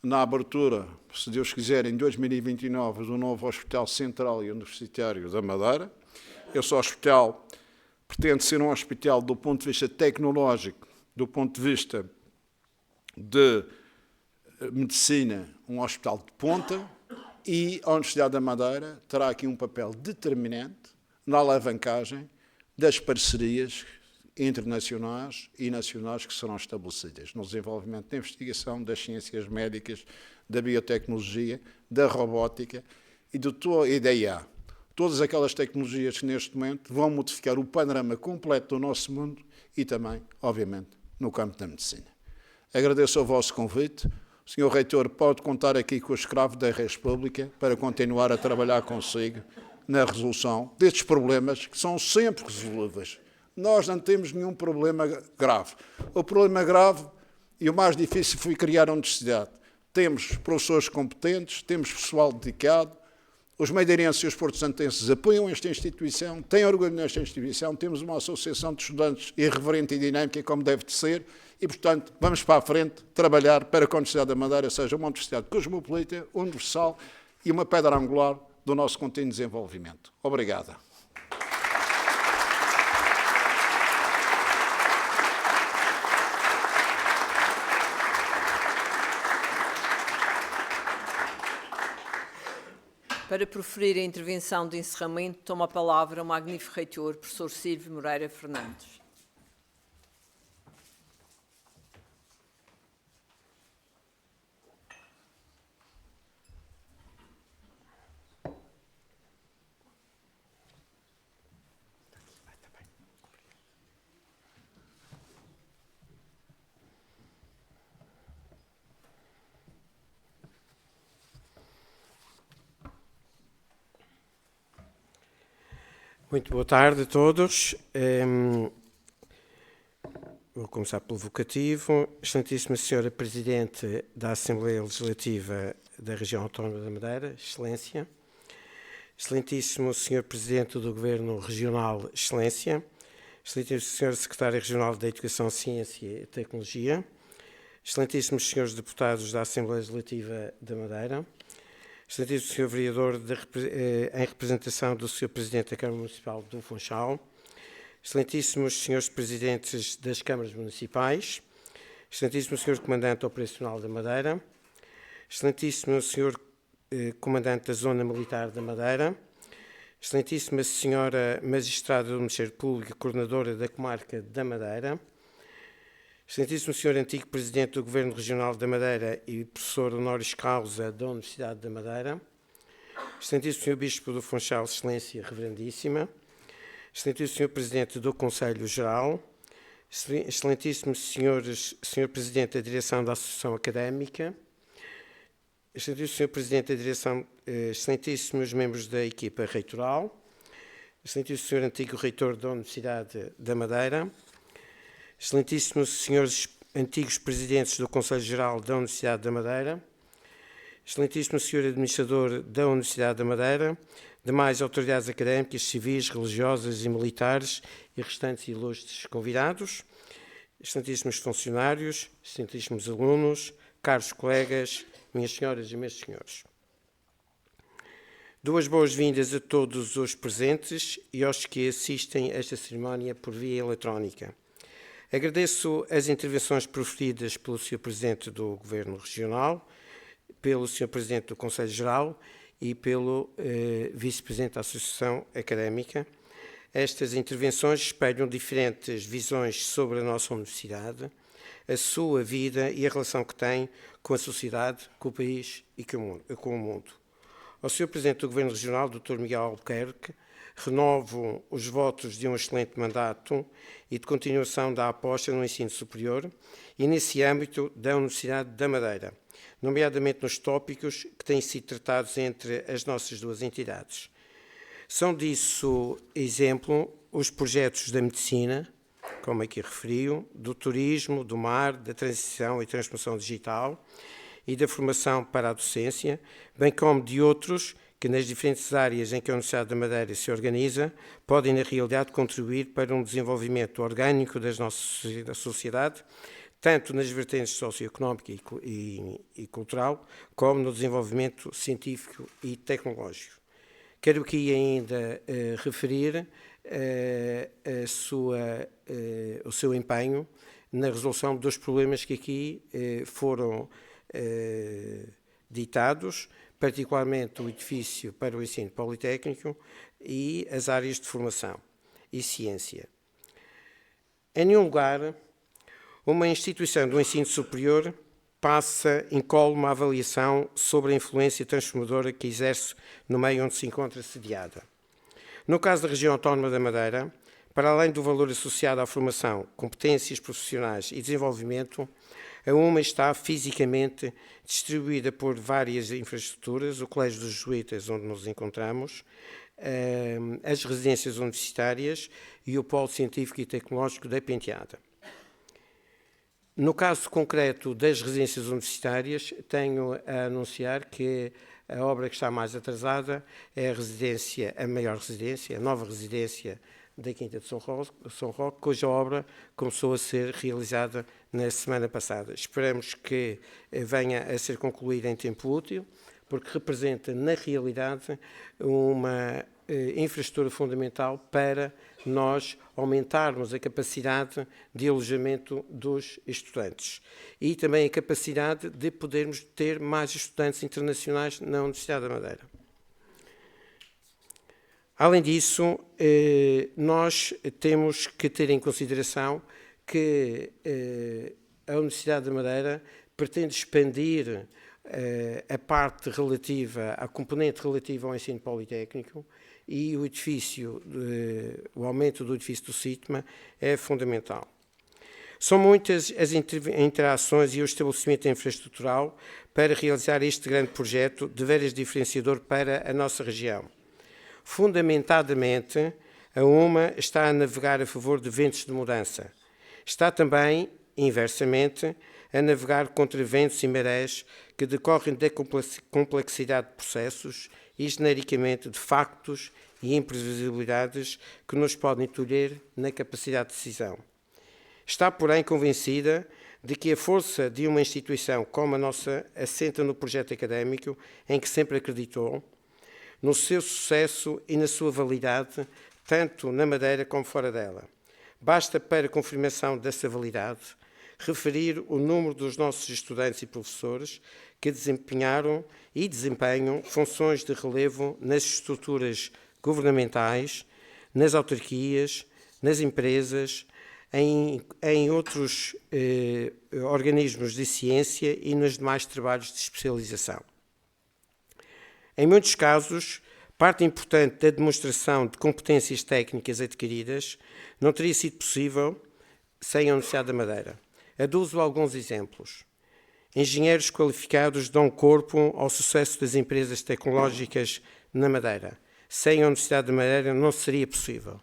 na abertura, se Deus quiser, em 2029, do novo Hospital Central e Universitário da Madeira. Esse hospital pretende ser um hospital do ponto de vista tecnológico, do ponto de vista de medicina, um hospital de ponta, e a Universidade da Madeira terá aqui um papel determinante na alavancagem das parcerias internacionais e nacionais que serão estabelecidas no desenvolvimento da investigação, das ciências médicas, da biotecnologia, da robótica e da IA. Todas aquelas tecnologias que neste momento vão modificar o panorama completo do nosso mundo e também, obviamente, no campo da medicina. Agradeço o vosso convite. O Sr. Reitor pode contar aqui com o escravo da República para continuar a trabalhar consigo na resolução destes problemas que são sempre resolvíveis. Nós não temos nenhum problema grave. O problema grave e o mais difícil foi criar a universidade. Temos professores competentes, temos pessoal dedicado, os madeirenses e os porto-santenses apoiam esta instituição, têm orgulho nesta instituição, temos uma associação de estudantes irreverente e dinâmica, como deve de ser, e, portanto, vamos para a frente trabalhar para que a Universidade da Madeira seja uma universidade cosmopolita, universal e uma pedra angular do nosso contínuo desenvolvimento. Obrigado. Para proferir a intervenção de encerramento, toma a palavra o magnífico reitor, professor Silvio Moreira Fernandes. Muito boa tarde a todos. Vou começar pelo vocativo. Excelentíssima Senhora Presidente da Assembleia Legislativa da Região Autónoma da Madeira, Excelência. Excelentíssimo Senhor Presidente do Governo Regional, Excelência. Excelentíssimo Senhor Secretário Regional da Educação, Ciência e Tecnologia. Excelentíssimos Senhores Deputados da Assembleia Legislativa da Madeira. Excelentíssimo Sr. Vereador, em representação do Sr. Presidente da Câmara Municipal do Funchal, Excelentíssimos Srs. Presidentes das Câmaras Municipais, Excelentíssimo Sr. Comandante Operacional da Madeira, Excelentíssimo Sr. Comandante da Zona Militar da Madeira, Excelentíssima Senhora Magistrada do Ministério Público, Coordenadora da Comarca da Madeira, Excelentíssimo Sr. Antigo Presidente do Governo Regional da Madeira e Professor Honoris Causa da Universidade da Madeira, Excelentíssimo Sr. Bispo do Funchal, Excelência Reverendíssima, Excelentíssimo Sr. Presidente do Conselho Geral, Excelentíssimo Sr. Presidente da Direção da Associação Académica, Excelentíssimo Sr. Presidente da Direção, Excelentíssimos membros da equipa reitoral, Excelentíssimo Sr. Antigo Reitor da Universidade da Madeira, Excelentíssimos Senhores Antigos Presidentes do Conselho Geral da Universidade da Madeira, Excelentíssimo Sr. Administrador da Universidade da Madeira, demais autoridades académicas, civis, religiosas e militares e restantes ilustres convidados, excelentíssimos funcionários, excelentíssimos alunos, caros colegas, minhas senhoras e meus senhores. Duas boas-vindas a todos os presentes e aos que assistem a esta cerimónia por via eletrónica. Agradeço as intervenções proferidas pelo Sr. Presidente do Governo Regional, pelo Sr. Presidente do Conselho Geral e pelo Vice-Presidente da Associação Académica. Estas intervenções espelham diferentes visões sobre a nossa universidade, a sua vida e a relação que tem com a sociedade, com o país e com o mundo. Ao Sr. Presidente do Governo Regional, Dr. Miguel Albuquerque, renovo os votos de um excelente mandato e de continuação da aposta no ensino superior e nesse âmbito da Universidade da Madeira, nomeadamente nos tópicos que têm sido tratados entre as nossas duas entidades. São disso exemplo os projetos da medicina, como aqui referiu, do turismo, do mar, da transição e transformação digital e da formação para a docência, bem como de outros que nas diferentes áreas em que a Universidade da Madeira se organiza, podem na realidade contribuir para um desenvolvimento orgânico da nossa sociedade, tanto nas vertentes socioeconómica e cultural, como no desenvolvimento científico e tecnológico. Quero aqui ainda referir o seu empenho na resolução dos problemas que aqui foram ditados, particularmente o edifício para o ensino politécnico e as áreas de formação e ciência. Em nenhum lugar, uma instituição do ensino superior passa incólume uma avaliação sobre a influência transformadora que exerce no meio onde se encontra sediada. No caso da região autónoma da Madeira, para além do valor associado à formação, competências profissionais e desenvolvimento, a UMA está fisicamente distribuída por várias infraestruturas, o Colégio dos Jesuítas, onde nos encontramos, as residências universitárias e o Polo Científico e Tecnológico da Penteada. No caso concreto das residências universitárias, tenho a anunciar que a obra que está mais atrasada é a maior residência, a nova residência da Quinta de São Roque, cuja obra começou a ser realizada na semana passada. Esperamos que venha a ser concluída em tempo útil, porque representa, na realidade, uma infraestrutura fundamental para nós aumentarmos a capacidade de alojamento dos estudantes e também a capacidade de podermos ter mais estudantes internacionais na Universidade da Madeira. Além disso, nós temos que ter em consideração que a Universidade da Madeira pretende expandir a parte relativa, a componente relativa ao ensino politécnico e o edifício, o aumento do edifício do CITMA é fundamental. São muitas as interações e o estabelecimento infraestrutural para realizar este grande projeto de veras diferenciador para a nossa região. Fundamentadamente, a UMA está a navegar a favor de ventos de mudança. Está também, inversamente, a navegar contra ventos e marés que decorrem da complexidade de processos e, genericamente, de factos e imprevisibilidades que nos podem tolher na capacidade de decisão. Está, porém, convencida de que a força de uma instituição como a nossa assenta no projeto académico em que sempre acreditou, no seu sucesso e na sua validade, tanto na Madeira como fora dela. Basta, para confirmação dessa validade, referir o número dos nossos estudantes e professores que desempenharam e desempenham funções de relevo nas estruturas governamentais, nas autarquias, nas empresas, em outros organismos de ciência e nos demais trabalhos de especialização. Em muitos casos, parte importante da demonstração de competências técnicas adquiridas não teria sido possível sem a Universidade da Madeira. Aduzo alguns exemplos. Engenheiros qualificados dão corpo ao sucesso das empresas tecnológicas na Madeira. Sem a Universidade da Madeira não seria possível.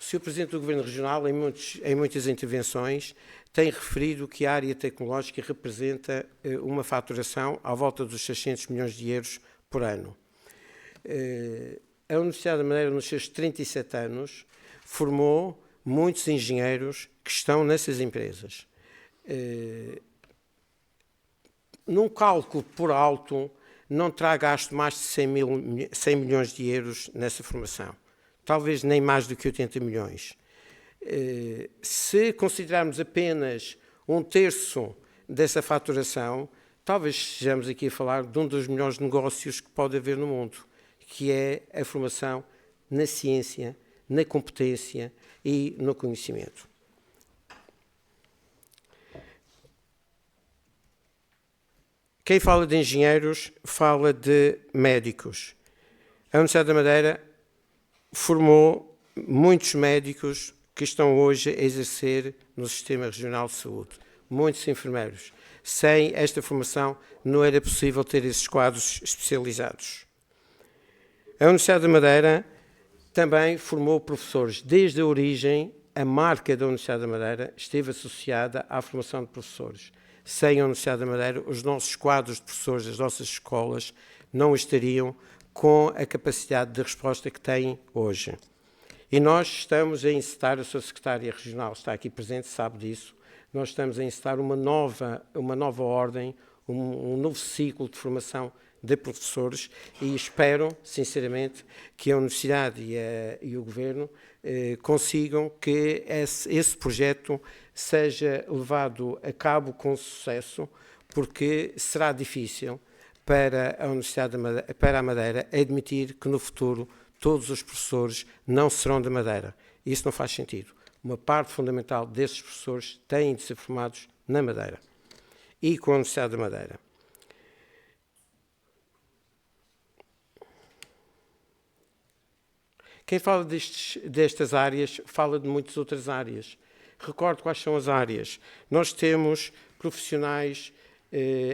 O Sr. Presidente do Governo Regional, em muitas intervenções, tem referido que a área tecnológica representa uma faturação à volta dos 600 milhões de euros por ano. A Universidade da Madeira, nos seus 37 anos, formou muitos engenheiros que estão nessas empresas. Num cálculo por alto, não terá gasto mais de 100 milhões de euros nessa formação. Talvez nem mais do que 80 milhões. Se considerarmos apenas um terço dessa faturação, talvez estejamos aqui a falar de um dos melhores negócios que pode haver no mundo, que é a formação na ciência, na competência e no conhecimento. Quem fala de engenheiros fala de médicos. A Universidade da Madeira formou muitos médicos que estão hoje a exercer no Sistema Regional de Saúde. Muitos enfermeiros. Sem esta formação não era possível ter esses quadros especializados. A Universidade da Madeira também formou professores. Desde a origem, a marca da Universidade da Madeira esteve associada à formação de professores. Sem a Universidade da Madeira, os nossos quadros de professores das nossas escolas não estariam com a capacidade de resposta que têm hoje. E nós estamos a encetar, a sua secretária regional está aqui presente, sabe disso, nós estamos a encetar uma nova ordem, um novo ciclo de formação de professores e espero, sinceramente, que a Universidade e o Governo consigam que esse projeto seja levado a cabo com sucesso, porque será difícil para a Universidade da Madeira, para a Madeira admitir que no futuro todos os professores não serão da Madeira. Isso não faz sentido. Uma parte fundamental desses professores têm de ser formados na Madeira e com a Universidade da Madeira. Quem fala destas áreas fala de muitas outras áreas. Recordo quais são as áreas. Nós temos profissionais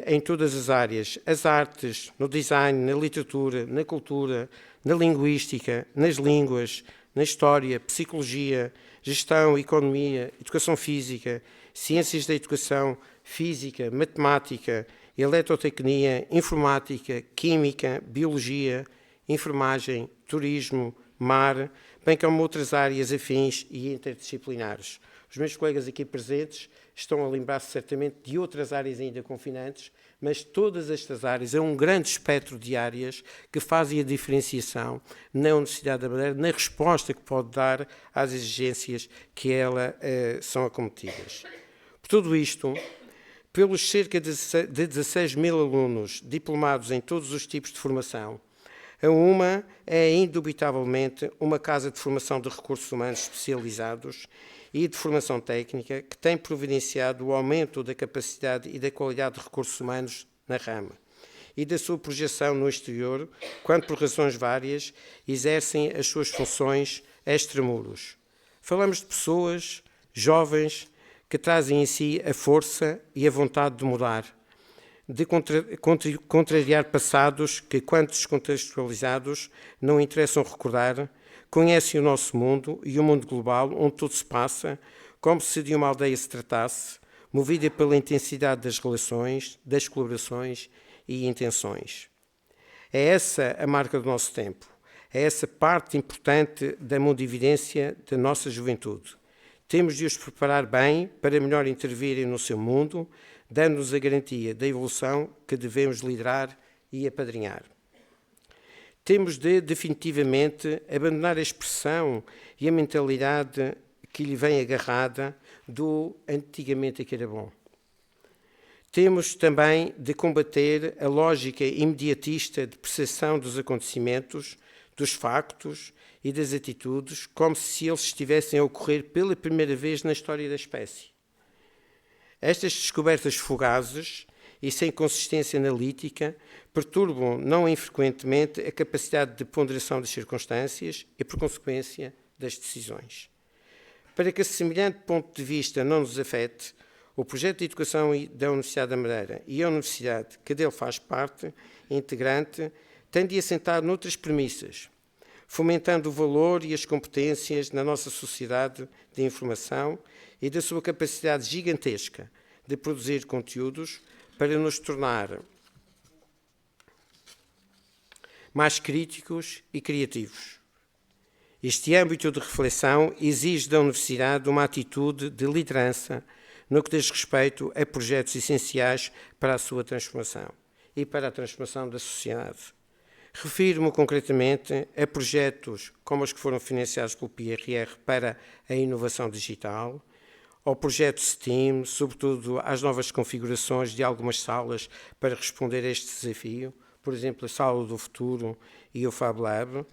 em todas as áreas, as artes, no design, na literatura, na cultura, na linguística, nas línguas, na história, psicologia, gestão, economia, educação física, ciências da educação, física, matemática, eletrotecnia, informática, química, biologia, enfermagem, turismo, mar, bem como outras áreas afins e interdisciplinares. Os meus colegas aqui presentes estão a lembrar-se certamente de outras áreas ainda confinantes, mas todas estas áreas, é um grande espectro de áreas que fazem a diferenciação na Universidade da Madeira, na resposta que pode dar às exigências que ela são acometidas. Por tudo isto, pelos cerca de 16 mil alunos diplomados em todos os tipos de formação, a UMA é indubitavelmente uma casa de formação de recursos humanos especializados e de formação técnica que tem providenciado o aumento da capacidade e da qualidade de recursos humanos na rama e da sua projeção no exterior, quando por razões várias exercem as suas funções extramuros. Falamos de pessoas jovens que trazem em si a força e a vontade de mudar, de contrariar passados que, quando descontextualizados, não interessam recordar, conhecem o nosso mundo e o mundo global, onde tudo se passa, como se de uma aldeia se tratasse, movida pela intensidade das relações, das colaborações e intenções. É essa a marca do nosso tempo, é essa parte importante da mundividência da nossa juventude. Temos de os preparar bem para melhor intervirem no seu mundo, dando-nos a garantia da evolução que devemos liderar e apadrinhar. Temos de, definitivamente, abandonar a expressão e a mentalidade que lhe vem agarrada do antigamente que era bom. Temos também de combater a lógica imediatista de percepção dos acontecimentos, dos factos e das atitudes, como se eles estivessem a ocorrer pela primeira vez na história da espécie. Estas descobertas fugazes e sem consistência analítica perturbam não infrequentemente a capacidade de ponderação das circunstâncias e, por consequência, das decisões. Para que semelhante ponto de vista não nos afete, o projeto de educação da Universidade da Madeira e a Universidade, que dele faz parte, integrante, tem de assentar noutras premissas, fomentando o valor e as competências na nossa sociedade de informação e da sua capacidade gigantesca de produzir conteúdos para nos tornar mais críticos e criativos. Este âmbito de reflexão exige da Universidade uma atitude de liderança no que diz respeito a projetos essenciais para a sua transformação e para a transformação da sociedade. Refiro-me concretamente a projetos como os que foram financiados pelo PRR para a inovação digital, ao projeto STEAM, sobretudo às novas configurações de algumas salas para responder a este desafio, por exemplo, a Sala do Futuro e o Fab Lab.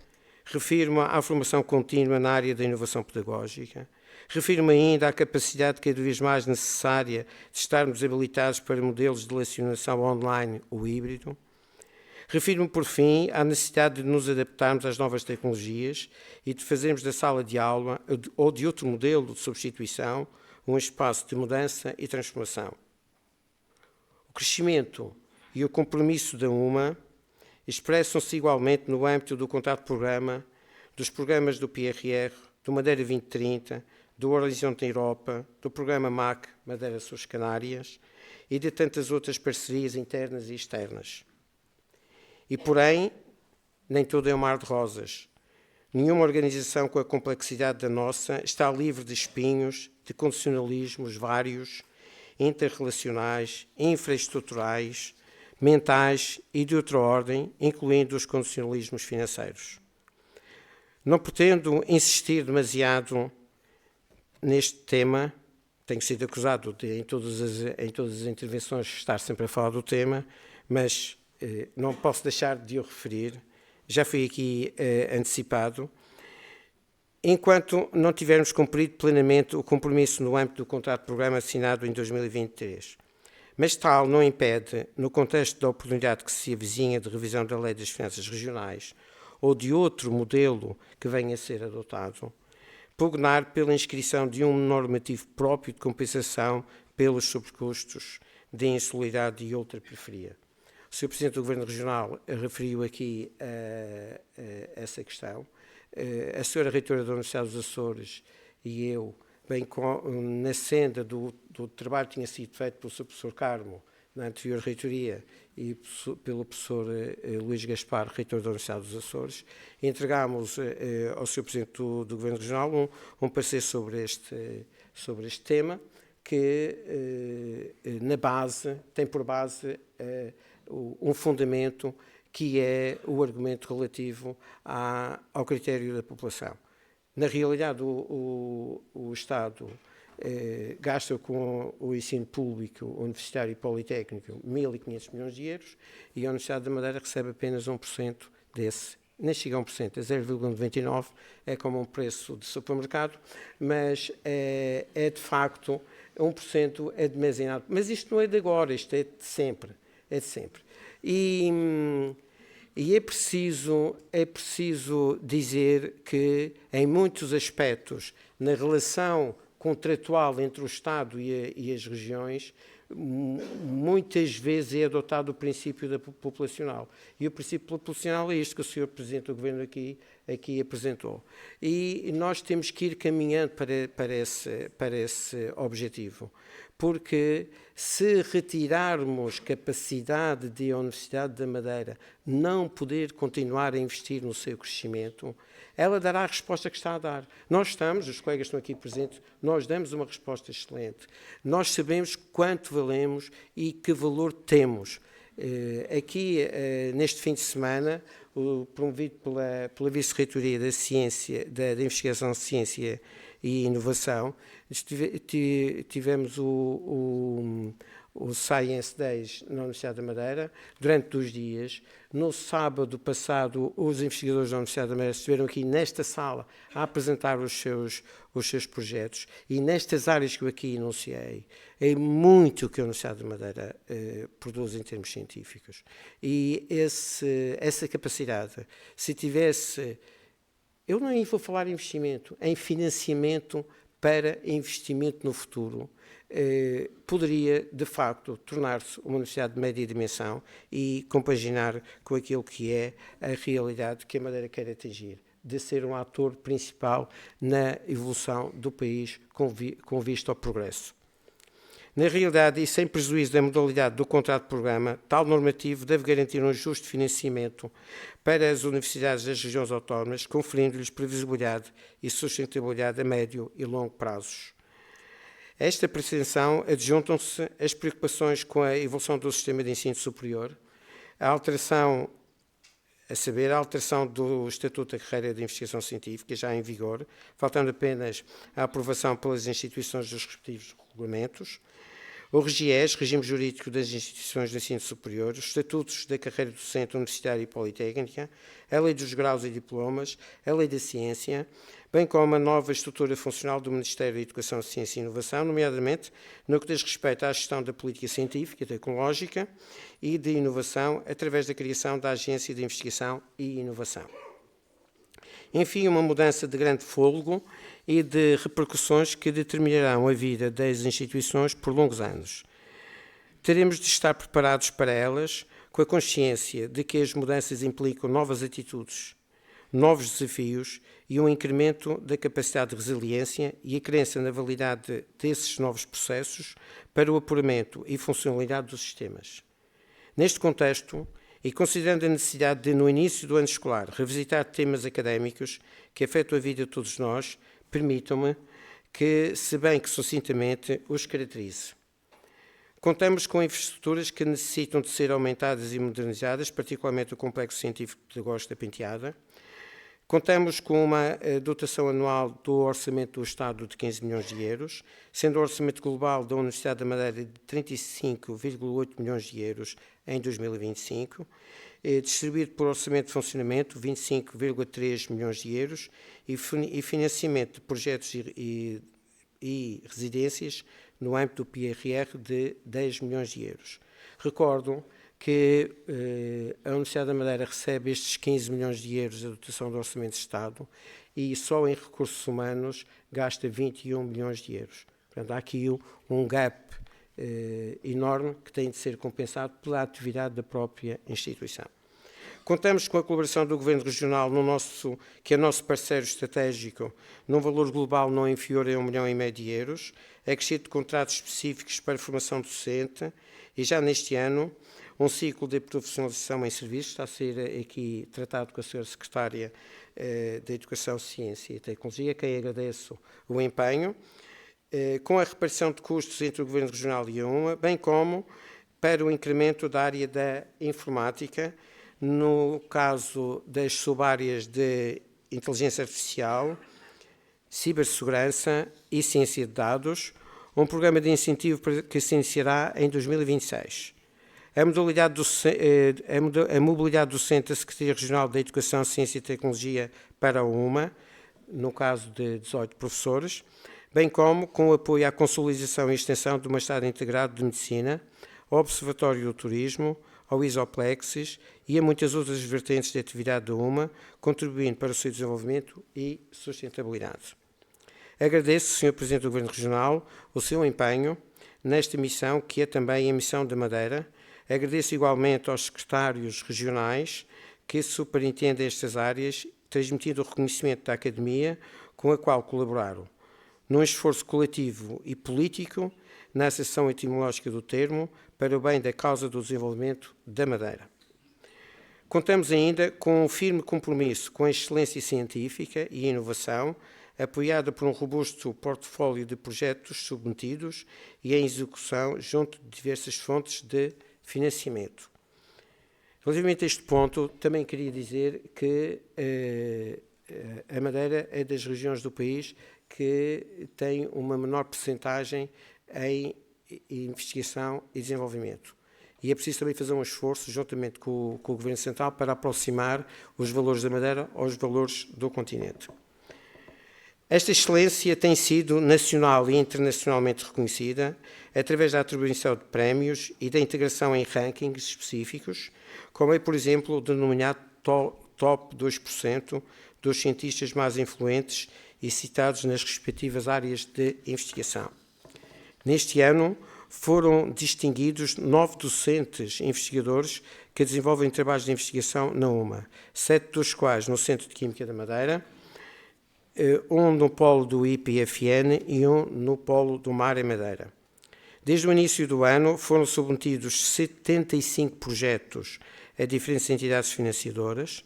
Refiro-me à formação contínua na área da inovação pedagógica. Refiro-me ainda à capacidade cada vez mais necessária de estarmos habilitados para modelos de lecionação online ou híbrido. Refiro-me, por fim, à necessidade de nos adaptarmos às novas tecnologias e de fazermos da sala de aula ou de outro modelo de substituição um espaço de mudança e transformação. O crescimento e o compromisso da UMA expressam-se igualmente no âmbito do contrato-programa, dos programas do PRR, do Madeira 2030, do Horizonte Europa, do programa MAC, Madeira Açores Canárias, e de tantas outras parcerias internas e externas. E, porém, nem tudo é um mar de rosas. Nenhuma organização com a complexidade da nossa está livre de espinhos, de condicionalismos vários, interrelacionais, infraestruturais, mentais e de outra ordem, incluindo os condicionalismos financeiros. Não pretendo insistir demasiado neste tema, tenho sido acusado de, em todas as intervenções, estar sempre a falar do tema, mas não posso deixar de o referir, já foi aqui antecipado. Enquanto não tivermos cumprido plenamente o compromisso no âmbito do contrato de programa assinado em 2023. Mas tal não impede, no contexto da oportunidade que se avizinha de revisão da Lei das Finanças Regionais ou de outro modelo que venha a ser adotado, pugnar pela inscrição de um normativo próprio de compensação pelos sobrecustos de insalubridade e outra periferia. O Sr. Presidente do Governo Regional referiu aqui essa questão. A Sra. Reitora da Universidade dos Açores e eu, bem na senda do trabalho que tinha sido feito pelo Sr. Professor Carmo, na anterior reitoria, e pelo Professor Luís Gaspar, reitor da Universidade dos Açores, entregámos ao Sr. Presidente do Governo Regional um parecer sobre este tema, que tem por base um fundamento que é o argumento relativo ao critério da população. Na realidade, o Estado gasta com o ensino público, universitário e politécnico 1.500 milhões de euros e a Universidade da Madeira recebe apenas 1% desse. Nem chega a 1%, é 0,99%, é como um preço de supermercado, mas é de facto 1% é demasiado. Mas isto não é de agora, isto é de sempre. É de sempre. E é preciso dizer que, em muitos aspectos, na relação contratual entre o Estado e as regiões, muitas vezes é adotado o princípio populacional. E o princípio populacional é este que o Sr. Presidente do Governo aqui apresentou. E nós temos que ir caminhando para esse objetivo. porque se retirarmos capacidade de a Universidade da Madeira não poder continuar a investir no seu crescimento, ela dará a resposta que está a dar. Nós estamos, os colegas estão aqui presentes, nós damos uma resposta excelente. Nós sabemos quanto valemos e que valor temos. Aqui, neste fim de semana, promovido pela Vice-Reitoria da Ciência, da Investigação, Ciência e Inovação, tivemos o Science Days na Universidade da Madeira durante 2 dias. No sábado passado, os investigadores da Universidade da Madeira estiveram aqui nesta sala a apresentar os seus projetos, e nestas áreas que eu aqui enunciei, é muito que a Universidade da Madeira produz em termos científicos. E essa capacidade, se tivesse, eu não vou falar em investimento, em financiamento para investimento no futuro, poderia, de facto, tornar-se uma universidade de média dimensão e compaginar com aquilo que é a realidade que a Madeira quer atingir, de ser um ator principal na evolução do país com vista ao progresso. Na realidade, e sem prejuízo da modalidade do contrato de programa, tal normativo deve garantir um justo financiamento para as universidades das regiões autónomas, conferindo-lhes previsibilidade e sustentabilidade a médio e longo prazos. A esta pretensão adjuntam-se as preocupações com a evolução do sistema de ensino superior, a alteração do Estatuto da Carreira de Investigação Científica, já em vigor, faltando apenas a aprovação pelas instituições dos respectivos regulamentos, o RGES, Regime Jurídico das Instituições de Ensino Superior, os Estatutos da Carreira Docente Universitária e Politécnica, a Lei dos Graus e Diplomas, a Lei da Ciência, bem como a nova estrutura funcional do Ministério da Educação, Ciência e Inovação, nomeadamente no que diz respeito à gestão da política científica, tecnológica e de inovação, através da criação da Agência de Investigação e Inovação. Enfim, uma mudança de grande fôlego e de repercussões que determinarão a vida das instituições por longos anos. Teremos de estar preparados para elas, com a consciência de que as mudanças implicam novas atitudes, novos desafios e um incremento da capacidade de resiliência e a crença na validade desses novos processos para o apuramento e funcionalidade dos sistemas. Neste contexto, e considerando a necessidade de, no início do ano escolar, revisitar temas académicos que afetam a vida de todos nós, permitam-me que, se bem que sucintamente, os caracterize. Contamos com infraestruturas que necessitam de ser aumentadas e modernizadas, particularmente o Complexo Científico Pedagógico da Penteada. Contamos com uma dotação anual do Orçamento do Estado de 15 milhões de euros, sendo o Orçamento Global da Universidade da Madeira de 35,8 milhões de euros em 2025, distribuído por Orçamento de Funcionamento, 25,3 milhões de euros, e financiamento de projetos e residências no âmbito do PRR de 10 milhões de euros. Recordo que a Universidade da Madeira recebe estes 15 milhões de euros da dotação do Orçamento de Estado e só em recursos humanos gasta 21 milhões de euros. Portanto, há aqui um gap enorme que tem de ser compensado pela atividade da própria instituição. Contamos com a colaboração do Governo Regional, que é nosso parceiro estratégico, num valor global não inferior a 1,5 milhão de euros, acrescido de contratos específicos para formação docente e já neste ano um ciclo de profissionalização em serviços está a ser aqui tratado com a Sra. Secretária da Educação, Ciência e Tecnologia, a quem agradeço o empenho, com a repartição de custos entre o Governo Regional e a UMA, bem como para o incremento da área da informática, no caso das subáreas de inteligência artificial, cibersegurança e ciência de dados, um programa de incentivo que se iniciará em 2026. A mobilidade docente da Secretaria Regional da Educação, Ciência e Tecnologia para a UMA, no caso de 18 professores, bem como com o apoio à consolidação e extensão do Mestrado Integrado de Medicina, ao Observatório do Turismo, ao Isoplexis e a muitas outras vertentes de atividade da UMA, contribuindo para o seu desenvolvimento e sustentabilidade. Agradeço, Sr. Presidente do Governo Regional, o seu empenho nesta missão, que é também a missão da Madeira. Agradeço igualmente aos secretários regionais que superintendem estas áreas, transmitindo o reconhecimento da Academia com a qual colaboraram, num esforço coletivo e político, na acessão etimológica do termo, para o bem da causa do desenvolvimento da Madeira. Contamos ainda com um firme compromisso com a excelência científica e inovação, apoiada por um robusto portfólio de projetos submetidos e em execução junto de diversas fontes de financiamento. Relativamente a este ponto, também queria dizer que a Madeira é das regiões do país que tem uma menor percentagem em investigação e desenvolvimento. E é preciso também fazer um esforço, juntamente com o Governo Central, para aproximar os valores da Madeira aos valores do continente. Esta excelência tem sido nacional e internacionalmente reconhecida através da atribuição de prémios e da integração em rankings específicos, como é, por exemplo, o denominado Top 2% dos cientistas mais influentes e citados nas respectivas áreas de investigação. Neste ano, foram distinguidos 9 docentes investigadores que desenvolvem trabalhos de investigação na UMA, 7 dos quais no Centro de Química da Madeira, um no polo do IPFN e um no polo do Mar em Madeira. Desde o início do ano foram submetidos 75 projetos a diferentes entidades financiadoras.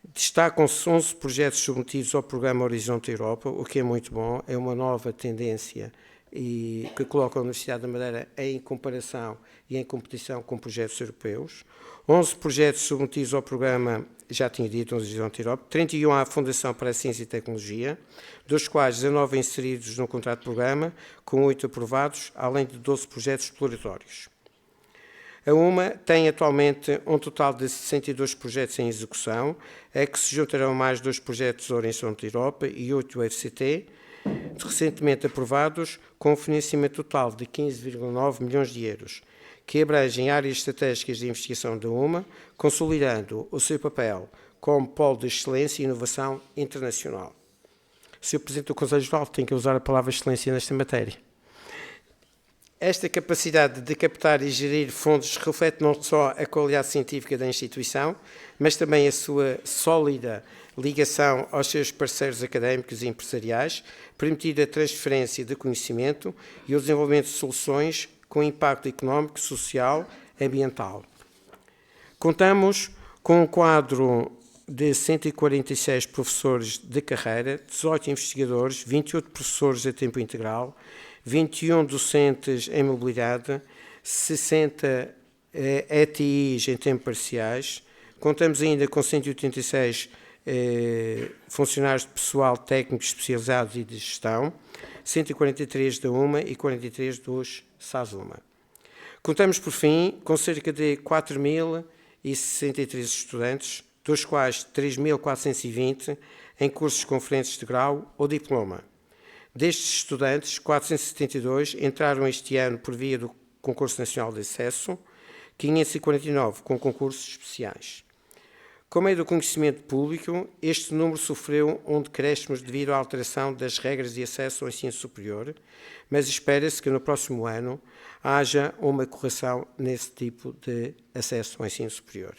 Destacam-se 11 projetos submetidos ao programa Horizonte Europa, o que é muito bom, é uma nova tendência e que coloca a Universidade da Madeira em comparação e em competição com projetos europeus. 11 projetos submetidos ao programa, já tinha dito, Horizonte Europa, 31 à Fundação para a Ciência e Tecnologia, dos quais 19 inseridos no contrato de programa, com 8 aprovados, além de 12 projetos exploratórios. A UMA tem atualmente um total de 62 projetos em execução, a que se juntarão mais 2 projetos Horizonte Europa e 8 UFCT, recentemente aprovados, com um financiamento total de 15,9 milhões de euros, que abrangem áreas estratégicas de investigação da UMA, consolidando o seu papel como polo de excelência e inovação internacional. Sr. Presidente do Conselho Geral, tem que usar a palavra excelência nesta matéria. Esta capacidade de captar e gerir fundos reflete não só a qualidade científica da instituição, mas também a sua sólida ligação aos seus parceiros académicos e empresariais, permitindo a transferência de conhecimento e o desenvolvimento de soluções com impacto económico, social e ambiental. Contamos com um quadro de 146 professores de carreira, 18 investigadores, 28 professores a tempo integral, 21 docentes em mobilidade, 60 ETIs em tempo parciais. Contamos ainda com 186 funcionários de pessoal técnico especializado e de gestão, 143 da UMA e 43 dos SASUMA. Contamos, por fim, com cerca de 4.063 estudantes, dos quais 3.420 em cursos conferentes de grau ou diploma. Destes estudantes, 472 entraram este ano por via do Concurso Nacional de Acesso, 549 com concursos especiais. Como é do conhecimento público, este número sofreu um decréscimo devido à alteração das regras de acesso ao ensino superior, mas espera-se que no próximo ano haja uma correção nesse tipo de acesso ao ensino superior.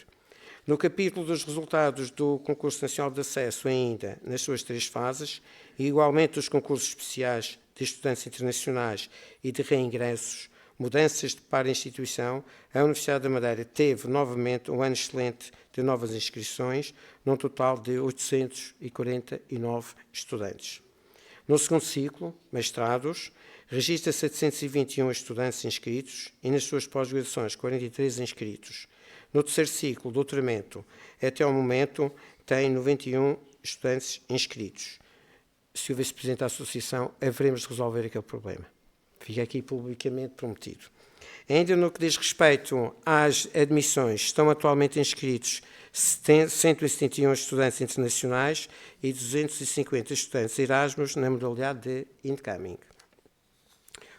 No capítulo dos resultados do Concurso Nacional de Acesso, ainda nas suas 3 fases, e igualmente os concursos especiais de estudantes internacionais e de reingressos, mudanças de para a instituição, a Universidade da Madeira teve novamente um ano excelente de novas inscrições, num total de 849 estudantes. No segundo ciclo, mestrados, registra 721 estudantes inscritos e nas suas pós-graduações 43 inscritos. No terceiro ciclo, doutoramento, até ao momento, tem 91 estudantes inscritos. Sr. Vice-Presidente da Associação, haveremos de resolver aquele problema. Fica aqui publicamente prometido. Ainda no que diz respeito às admissões, estão atualmente inscritos 171 estudantes internacionais e 250 estudantes Erasmus na modalidade de incoming.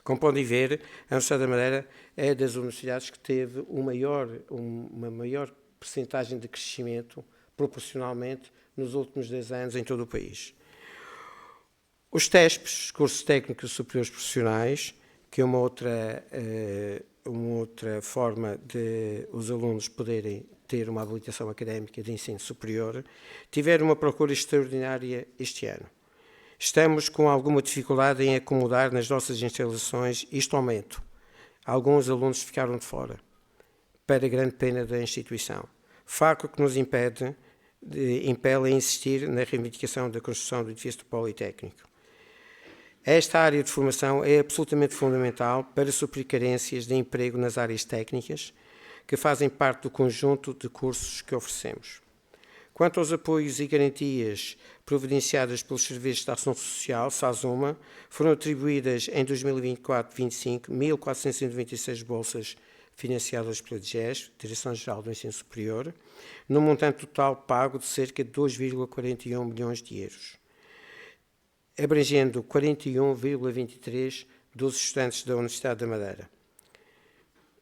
Como podem ver, a Universidade da Madeira é das universidades que teve uma maior percentagem de crescimento proporcionalmente nos últimos 10 anos em todo o país. Os TESPs, Cursos Técnicos Superiores Profissionais, que é uma outra forma de os alunos poderem ter uma habilitação académica de ensino superior, tiveram uma procura extraordinária este ano. Estamos com alguma dificuldade em acomodar nas nossas instalações este aumento. Alguns alunos ficaram de fora, para grande pena da instituição. Facto que nos impele a insistir na reivindicação da construção do edifício do Politécnico. Esta área de formação é absolutamente fundamental para suprir carências de emprego nas áreas técnicas, que fazem parte do conjunto de cursos que oferecemos. Quanto aos apoios e garantias providenciadas pelos Serviços de Ação Social, SASUMA, foram atribuídas em 2024-25 1.496 bolsas financiadas pela DGES, Direção-Geral do Ensino Superior, num montante total pago de cerca de 2,41 milhões de euros, abrangendo 41,23% dos estudantes da Universidade da Madeira.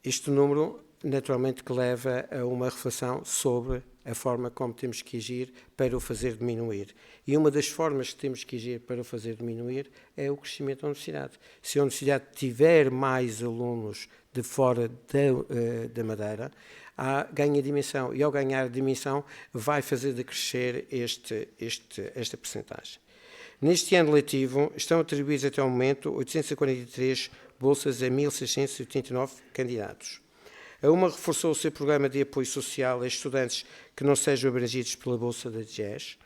Este número, naturalmente, que leva a uma reflexão sobre a forma como temos que agir para o fazer diminuir. E uma das formas que temos que agir para o fazer diminuir é o crescimento da universidade. Se a universidade tiver mais alunos de fora da Madeira, ganha dimensão. E ao ganhar dimensão, vai fazer decrescer esta percentagem. Neste ano letivo, estão atribuídos até o momento 843 bolsas a 1.689 candidatos. A UMA reforçou o seu programa de apoio social a estudantes que não sejam abrangidos pela bolsa da DGES,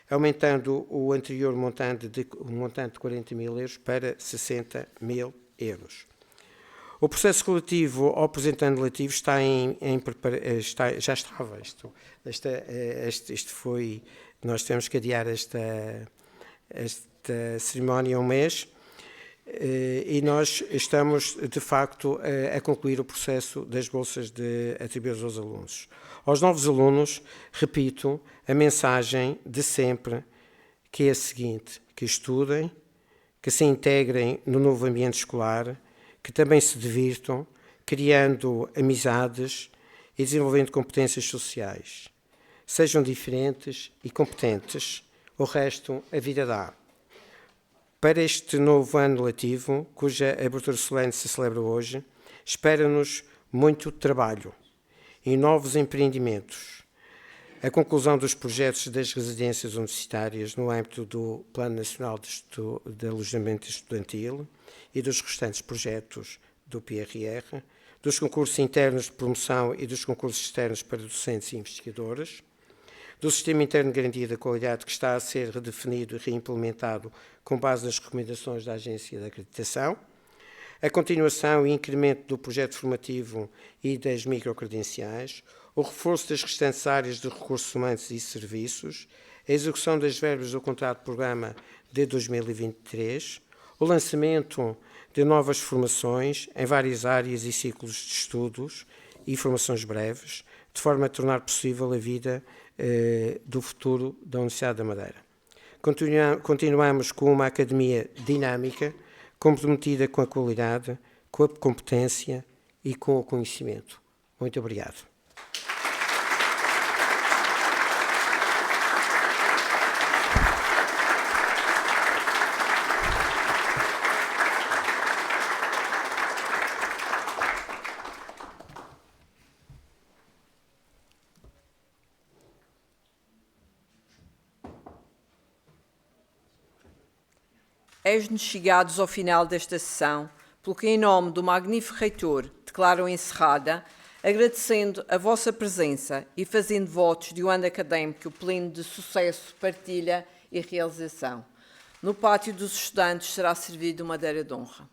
aumentando o anterior montante de 40 mil euros para 60 mil euros. O processo relativo ao presente ano letivo está já estava. Isto foi, nós temos que adiar esta cerimónia um mês, e nós estamos, de facto, a concluir o processo das bolsas atribuídas aos alunos. Aos novos alunos, repito, a mensagem de sempre, que é a seguinte: que estudem, que se integrem no novo ambiente escolar, que também se divirtam, criando amizades e desenvolvendo competências sociais. Sejam diferentes e competentes, o resto a vida dá. Para este novo ano letivo, cuja abertura solene se celebra hoje, espera-nos muito trabalho e novos empreendimentos. A conclusão dos projetos das residências universitárias no âmbito do Plano Nacional de Alojamento Estudantil e dos restantes projetos do PRR, dos concursos internos de promoção e dos concursos externos para docentes e investigadores, do Sistema Interno de Garantia da Qualidade, que está a ser redefinido e reimplementado com base nas recomendações da Agência de Acreditação, a continuação e incremento do projeto formativo e das microcredenciais, o reforço das restantes áreas de recursos humanos e serviços, a execução das verbas do contrato de programa de 2023, o lançamento de novas formações em várias áreas e ciclos de estudos e formações breves, de forma a tornar possível a vida do futuro da Universidade da Madeira. Continuamos com uma academia dinâmica, comprometida com a qualidade, com a competência e com o conhecimento. Muito obrigado. Eis-nos chegados ao final desta sessão, pelo que, em nome do magnífico reitor, declaro encerrada, agradecendo a vossa presença e fazendo votos de um ano académico pleno de sucesso, partilha e realização. No pátio dos estudantes será servido uma madeira de honra.